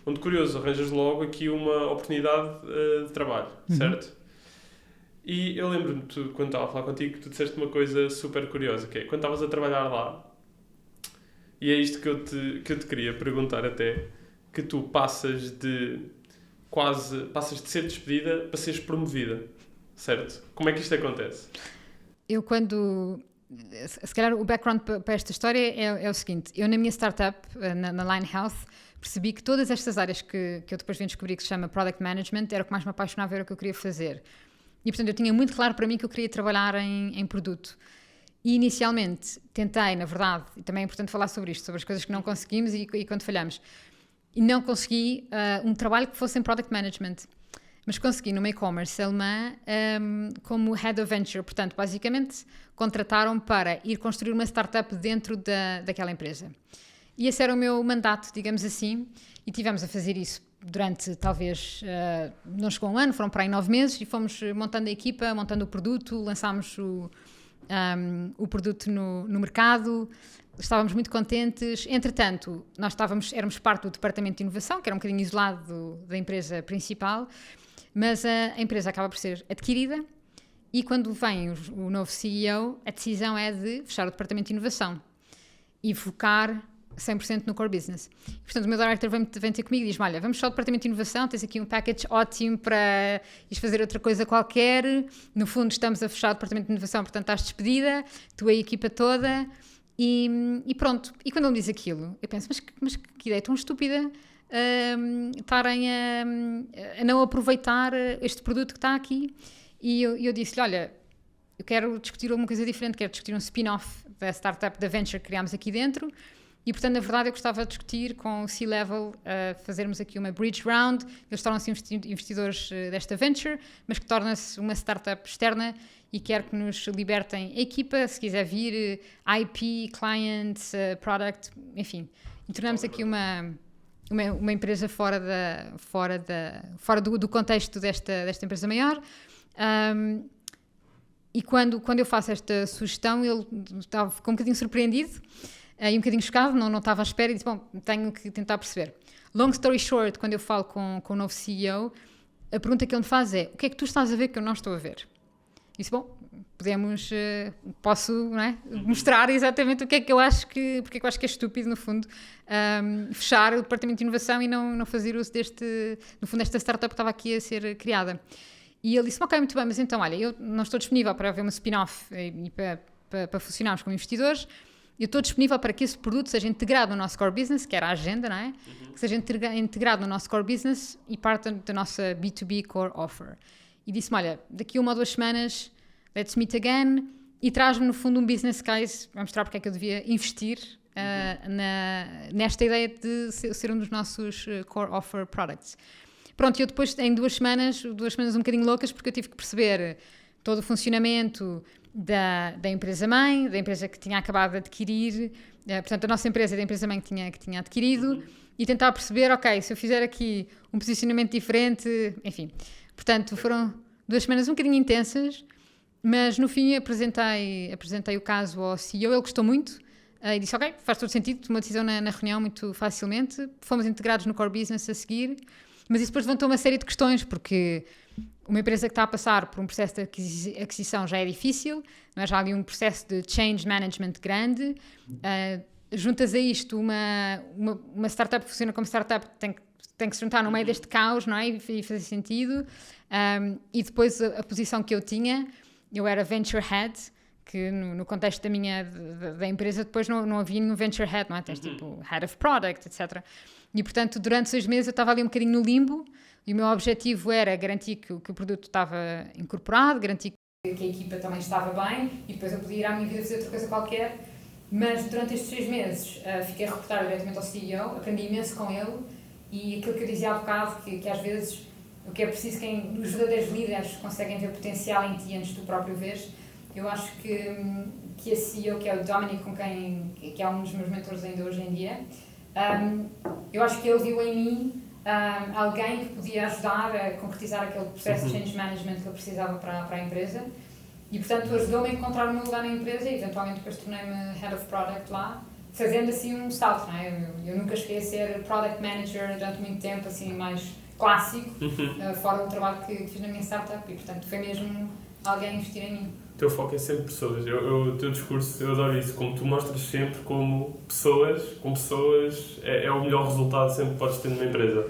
onde, curioso, arranjas logo aqui uma oportunidade de trabalho, certo? E eu lembro-me, quando estava a falar contigo, tu disseste uma coisa super curiosa, que é, quando estavas a trabalhar lá, e é isto que eu te queria perguntar até, que tu passas de ser despedida para seres promovida, certo? Como é que isto acontece? Eu se calhar o background para esta história é o seguinte, eu na minha startup, na Line Health, percebi que todas estas áreas que eu depois vim descobrir que se chama Product Management, era o que mais me apaixonava, era o que eu queria fazer. E portanto eu tinha muito claro para mim que eu queria trabalhar em produto. E inicialmente tentei, na verdade, e também é importante falar sobre isto, sobre as coisas que não conseguimos e quando falhamos, e não consegui um trabalho que fosse em Product Management. Mas consegui numa e-commerce alemã como Head of Venture. Portanto, basicamente, contrataram para ir construir uma startup dentro daquela empresa. E esse era o meu mandato, digamos assim, e tivemos a fazer isso durante, talvez, não chegou um ano, foram para aí 9 meses, e fomos montando a equipa, montando o produto, lançámos o produto no mercado, estávamos muito contentes. Entretanto, nós éramos parte do departamento de inovação, que era um bocadinho isolado da empresa principal, mas a empresa acaba por ser adquirida e quando vem o novo CEO, a decisão é de fechar o departamento de inovação e focar 100% no core business. Portanto, o meu director vem ter comigo e diz-me, olha, vamos fechar o departamento de inovação, tens aqui um package ótimo para ires fazer outra coisa qualquer, no fundo estamos a fechar o departamento de inovação, portanto estás despedida, tu e a equipa toda, e pronto. E quando ele me diz aquilo, eu penso, mas que ideia tão estúpida estarem a não aproveitar este produto que está aqui. E eu disse-lhe, olha, eu quero discutir alguma coisa diferente, quero discutir um spin-off da startup, da venture que criámos aqui dentro. E, portanto, na verdade, eu gostava de discutir com o C-Level, fazermos aqui uma bridge round. Eles tornam-se investidores desta venture, mas que torna-se uma startup externa e quer que nos libertem a equipa, se quiser vir, IP, clients, product, enfim. E tornamos aqui uma empresa fora do contexto desta empresa maior. E quando eu faço esta sugestão, ele ficou um bocadinho surpreendido e um bocadinho chocado, não estava à espera e disse, bom, tenho que tentar perceber. Long story short, quando eu falo com o novo CEO, a pergunta que ele me faz é, o que é que tu estás a ver que eu não estou a ver? E disse, bom, posso, não é, mostrar exatamente porque é que eu acho que é estúpido, no fundo, fechar o departamento de inovação e não fazer uso desta startup que estava aqui a ser criada. E ele disse, ok, muito bem, mas então, olha, eu não estou disponível para haver uma spin-off e para funcionarmos como investidores. Eu estou disponível para que esse produto seja integrado no nosso core business, que era a agenda, não é? Que seja integrado no nosso core business e parte da nossa B2B core offer. E disse-me, olha, daqui 1 ou 2 semanas, let's meet again, e traz-me, no fundo, um business case para mostrar porque é que eu devia investir nesta ideia de ser um dos nossos core offer products. Pronto, e eu depois, em 2 semanas um bocadinho loucas, porque eu tive que perceber todo o funcionamento da empresa-mãe, da empresa que tinha acabado de adquirir, portanto, a nossa empresa da empresa-mãe que tinha adquirido, e tentar perceber, ok, se eu fizer aqui um posicionamento diferente, enfim. Portanto, foram 2 semanas um bocadinho intensas, mas no fim apresentei o caso ao CEO, ele gostou muito, e disse, ok, faz todo sentido, tomou a decisão na reunião muito facilmente, fomos integrados no core business a seguir, mas isso depois levantou uma série de questões, porque uma empresa que está a passar por um processo de aquisição já é difícil, não é? Já há ali um processo de change management grande, juntas a isto uma startup que funciona como startup tem que se juntar no meio deste caos, não é? E fazer sentido. E depois a posição que eu tinha, eu era venture head, que no contexto da empresa depois não havia nenhum venture head, não é? Tens tipo head of product, etc. E portanto durante 6 meses eu estava ali um bocadinho no limbo e o meu objetivo era garantir que o produto estava incorporado, garantir que a equipa também estava bem e depois eu podia ir à minha vida fazer outra coisa qualquer. Mas durante estes 6 meses fiquei a reportar diretamente ao CEO, aprendi imenso com ele e aquilo que eu dizia há bocado, que às vezes o que é preciso, os verdadeiros líderes conseguem ver potencial em ti antes de tu próprio veres. Eu acho que esse CEO, que é o Dominic, que é um dos meus mentores ainda hoje em dia, eu acho que ele viu em mim alguém que podia ajudar a concretizar aquele processo de change management que ele precisava para a empresa e, portanto, ajudou-me a encontrar o meu lugar na empresa e, eventualmente, depois tornei-me Head of Product lá fazendo assim um salto, não é? Eu nunca cheguei a ser Product Manager durante muito tempo, assim, mais clássico, fora do trabalho que fiz na minha startup e, portanto, foi mesmo alguém investir em mim. O teu foco é sempre pessoas. O teu discurso, eu adoro isso, como tu mostras sempre como pessoas, com pessoas, é o melhor resultado sempre que podes ter numa empresa.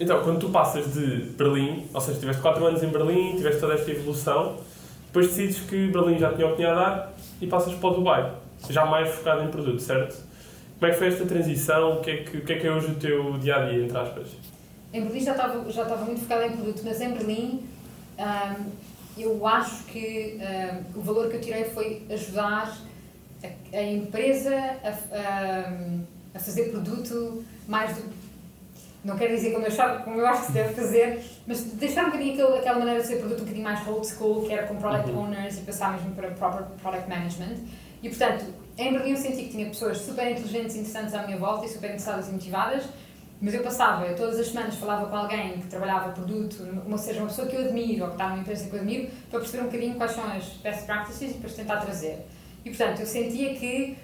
Então, quando tu passas de Berlim, ou seja, tiveste 4 anos em Berlim, tiveste toda esta evolução, depois decides que Berlim já tinha o que tinha a dar e passas para o Dubai, já mais focado em produto, certo? Como é que foi esta transição? O que é que é hoje o teu dia-a-dia, entre aspas? Em Berlim já estava muito focada em produto, mas em Berlim eu acho que o valor que eu tirei foi ajudar a empresa a fazer produto mais do... Não quero dizer como eu acho que se deve fazer, mas deixar um bocadinho aquela maneira de ser produto um bocadinho mais old school, que era com product owners e passar mesmo para proper product management. E, portanto, em Berlim eu senti que tinha pessoas super inteligentes e interessantes à minha volta e super interessadas e motivadas, mas eu todas as semanas falava com alguém que trabalhava produto, ou seja, uma pessoa que eu admiro, ou que está numa empresa que eu admiro, para perceber um bocadinho quais são as best practices e depois tentar trazer. E, portanto, eu sentia que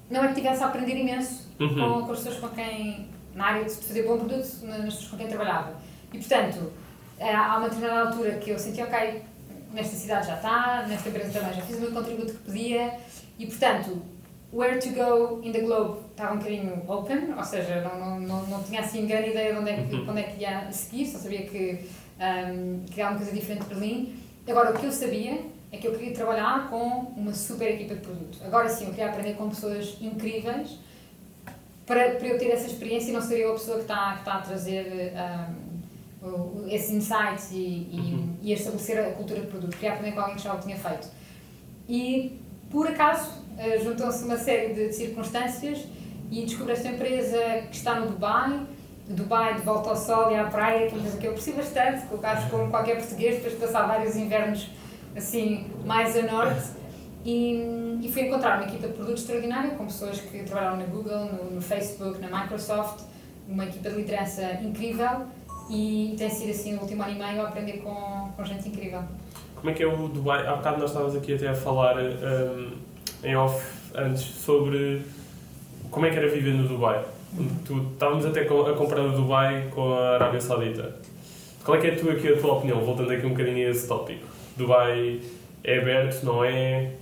não é que tivesse a aprender imenso com as pessoas com quem, na área de fazer bom produto, nas pessoas com quem trabalhava. E, portanto, há uma determinada altura que eu senti, ok, nesta cidade já está, nesta empresa também já fiz o meu contributo que podia, e, portanto, where to go in the globe estava um bocadinho open, ou seja, não tinha assim grande ideia de onde é que ia seguir, só sabia que era uma coisa diferente de Berlim. Agora, o que eu sabia é que eu queria trabalhar com uma super equipa de produto. Agora sim, eu queria aprender com pessoas incríveis para eu ter essa experiência e não ser eu a pessoa que está a trazer esses insights e a estabelecer a cultura de produto. Queria aprender com alguém que já o tinha feito. E, por acaso, juntam-se uma série de circunstâncias e descobri esta empresa que está no Dubai. Dubai, de volta ao sol e à praia, que é uma coisa que eu aprecio bastante, colocados como qualquer português, depois de passar vários invernos assim, mais a norte. E fui encontrar uma equipa de produtos extraordinária, com pessoas que trabalharam na Google, no Facebook, na Microsoft, uma equipa de liderança incrível, e tem sido assim o último ano e meio a aprender com gente incrível. Como é que é o Dubai? Há bocado nós estávamos aqui até a falar em off antes sobre como é que era viver no Dubai. Estávamos até a comparar o Dubai com a Arábia Saudita. Qual é que é a tua opinião, voltando aqui um bocadinho a esse tópico? Dubai é aberto, não é?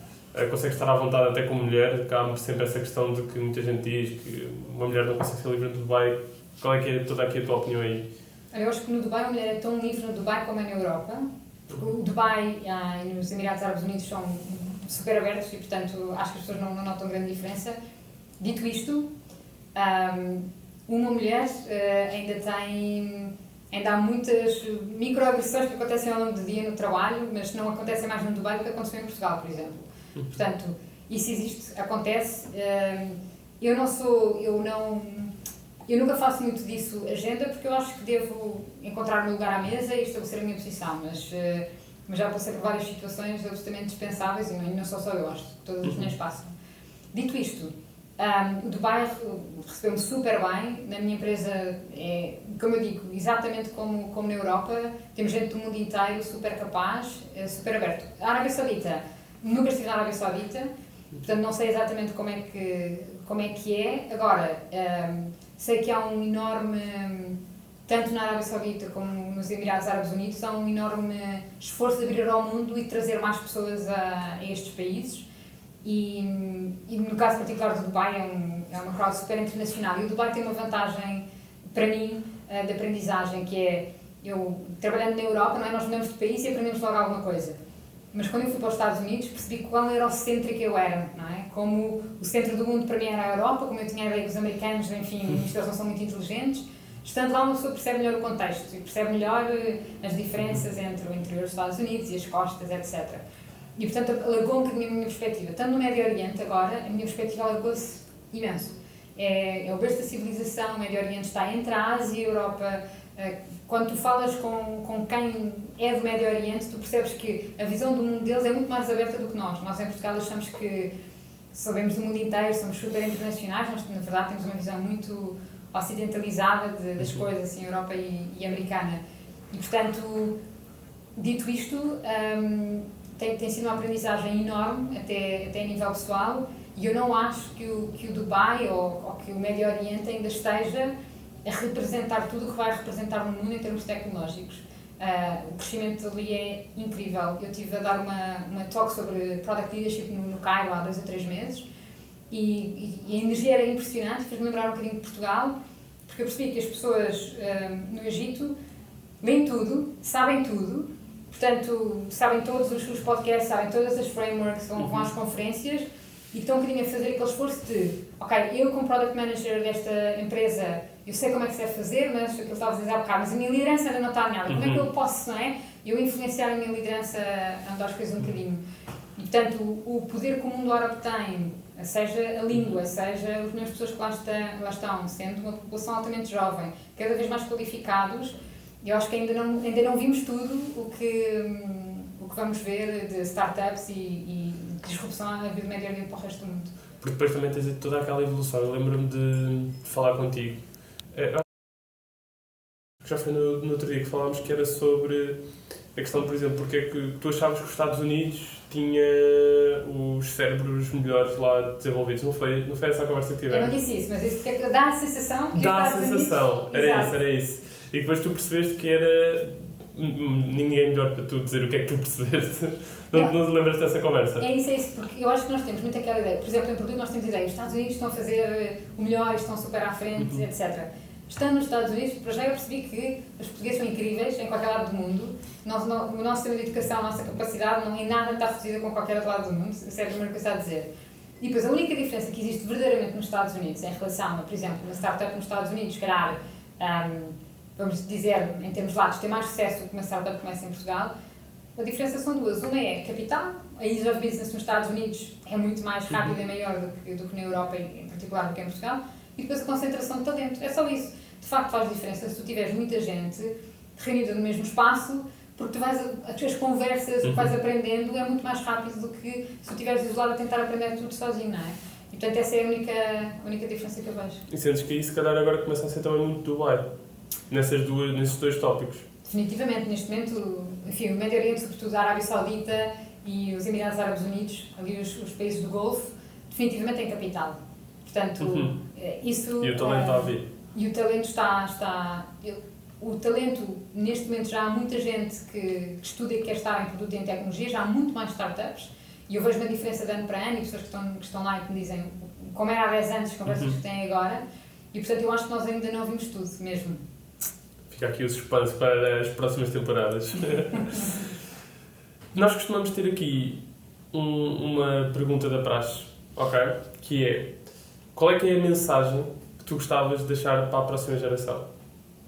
Consegue estar à vontade até como mulher? Há sempre essa questão de que muita gente diz que uma mulher não consegue ser livre no Dubai. Qual é que é toda aqui a tua opinião aí? Eu acho que no Dubai a mulher é tão livre no Dubai como é na Europa. O Dubai e nos Emirados Árabes Unidos são super abertos e, portanto, acho que as pessoas não notam grande diferença. Dito isto, uma mulher ainda há muitas microagressões que acontecem ao longo do dia no trabalho, mas não acontecem mais no Dubai do que aconteceu em Portugal, por exemplo. Portanto, isso existe, acontece. Eu nunca faço muito disso agenda, porque eu acho que devo encontrar o meu lugar à mesa e estabelecer a minha posição, mas já passei por várias situações absolutamente dispensáveis e não sou só eu, acho que todas as mulheres passam. Dito isto, o Dubai recebeu-me super bem, na minha empresa é, como eu digo, exatamente como na Europa, temos gente do mundo inteiro super capaz, super aberto. A Arábia Saudita, nunca estive na Arábia Saudita, portanto não sei exatamente como é que é. Agora, sei que há um enorme, tanto na Arábia Saudita como nos Emirados Árabes Unidos, há um enorme esforço de abrir ao mundo e de trazer mais pessoas a estes países. E no caso particular do Dubai é uma crowd super internacional. E o Dubai tem uma vantagem, para mim, de aprendizagem, que é, eu trabalhando na Europa, não é? Nós mudamos de país e aprendemos logo alguma coisa. Mas quando eu fui para os Estados Unidos, percebi quão eurocêntrica eu era, não é? Como o centro do mundo para mim era a Europa, como eu tinha a ideia que os americanos, enfim, eles não são muito inteligentes. Estando lá, uma pessoa percebe melhor o contexto e percebe melhor as diferenças entre o interior dos Estados Unidos e as costas, etc. E, portanto, alargou um bocadinho a minha perspectiva. Estando no Médio Oriente agora, a minha perspectiva alargou-se imenso. É o berço da civilização, o Médio Oriente está entre a Ásia e a Europa. Quando tu falas com quem é do Médio Oriente, tu percebes que a visão do mundo deles é muito mais aberta do que nós. Nós, em Portugal, achamos que sabemos do mundo inteiro, somos super internacionais, mas, na verdade, temos uma visão muito ocidentalizada das coisas, assim, Europa e americana. E, portanto, dito isto, tem sido uma aprendizagem enorme, até a nível pessoal, E eu não acho que o Dubai ou que o Médio Oriente ainda esteja a representar tudo o que vai representar no mundo em termos tecnológicos. O crescimento ali é incrível. Eu estive a dar uma talk sobre Product Leadership no Cairo há 2 ou 3 meses e a energia era impressionante, fez-me lembrar um bocadinho de Portugal, porque eu percebi que as pessoas no Egito leem tudo, sabem tudo, portanto, sabem todos os podcasts, sabem todas as frameworks, vão às conferências e estão um bocadinho a fazer aquele esforço de, ok, eu como Product Manager desta empresa, eu sei como é que se deve fazer, mas aquilo que estava a dizer há bocado, mas a minha liderança ainda não está alinhada. Como é que eu posso, não é? Eu influenciar a minha liderança a andar as coisas um bocadinho. E, portanto, o poder que o mundo árabe tem, seja a língua, seja as mesmas pessoas que lá estão, sendo uma população altamente jovem, cada vez mais qualificados, eu acho que ainda não vimos tudo o que vamos ver de startups e disrupção à vida do Médio Oriente para o resto do mundo. Porque depois também tens toda aquela evolução. Eu lembro-me de falar contigo. Já foi no outro dia que falámos que era sobre a questão, por exemplo, porque é que tu achavas que os Estados Unidos tinha os cérebros melhores lá desenvolvidos. Não foi essa a conversa que tivemos? Eu não disse isso, mas isso dá a sensação que dá a sensação, era isso. E depois tu percebeste que era ninguém melhor para tu dizer o que é que tu percebeste. Não te lembras dessa conversa? É isso, porque eu acho que nós temos muito aquela ideia. Por exemplo, em produto nós temos a ideia, os Estados Unidos estão a fazer o melhor, estão super à frente, etc. Estando nos Estados Unidos, para já eu percebi que os portugueses são incríveis em qualquer lado do mundo. O nosso sistema de educação, a nossa capacidade, não em nada está reduzida com qualquer outro lado do mundo. Isso é a primeira coisa a dizer. E depois, a única diferença que existe verdadeiramente nos Estados Unidos em relação a, por exemplo, uma startup nos Estados Unidos, se calhar, vamos dizer, em termos de lados, tem mais sucesso do que uma startup que começa em Portugal, a diferença são duas. Uma é capital. A ease of business nos Estados Unidos é muito mais rápida e maior do que na Europa, em particular, do que em Portugal. E depois a concentração de talento. É só isso. De facto faz diferença se tu tiveres muita gente reunida no mesmo espaço, porque tu as tuas conversas, o que vais aprendendo é muito mais rápido do que se tu estiveres isolado a tentar aprender tudo sozinho, não é? E portanto essa é a única diferença que eu vejo. E sentes que isso, se calhar, agora começa a ser também muito Dubai, nesses dois tópicos? Definitivamente, neste momento, enfim, o Médio Oriente, sobretudo a Arábia Saudita e os Emirados Árabes Unidos, ali os países do Golfo, definitivamente em capital. Portanto, isso... E o talento está a vir. E o talento está... O talento, neste momento, já há muita gente que estuda e quer estar em produto e em tecnologia, já há muito mais startups, e eu vejo uma diferença de ano para ano, e pessoas que estão lá e que me dizem como era há 10 anos, as conversas que têm agora, e portanto eu acho que nós ainda não vimos tudo, mesmo. Fica aqui o suspense para as próximas temporadas. Nós costumamos ter aqui uma pergunta da praxe, ok? Que é, qual é que é a mensagem que tu gostavas de deixar para a próxima geração?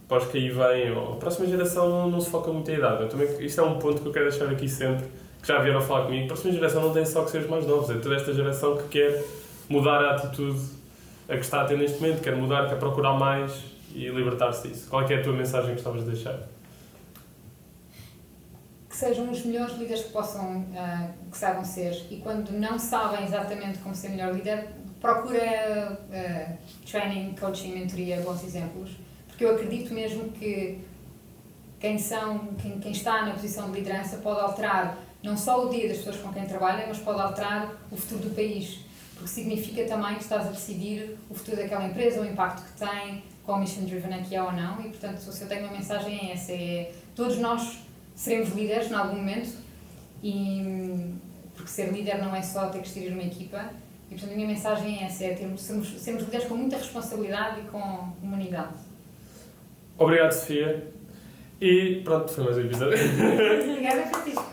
Após que aí vem, a próxima geração não se foca muito em idade. Isto é um ponto que eu quero deixar aqui sempre, que já vieram falar comigo. A próxima geração não tem só que ser os mais novos, é toda esta geração que quer mudar a atitude a que está a ter neste momento, quer mudar, quer procurar mais e libertar-se disso. Qual é que é a tua mensagem que gostavas de deixar? Que sejam os melhores líderes que saibam ser, e quando não sabem exatamente como ser melhor líder, procura training, coaching, mentoria, bons exemplos, porque eu acredito mesmo que quem está na posição de liderança pode alterar não só o dia das pessoas com quem trabalha, mas pode alterar o futuro do país, porque significa também que estás a decidir o futuro daquela empresa, o impacto que tem, qual mission driven é que é ou não, e portanto se eu tenho uma mensagem é essa, todos nós seremos líderes em algum momento, porque ser líder não é só ter que gerir uma equipa, e portanto a minha mensagem é essa, sermos líderes com muita responsabilidade e com humanidade. Obrigado, Sofia. E pronto, foi mais um episódio. Obrigada, Francisco.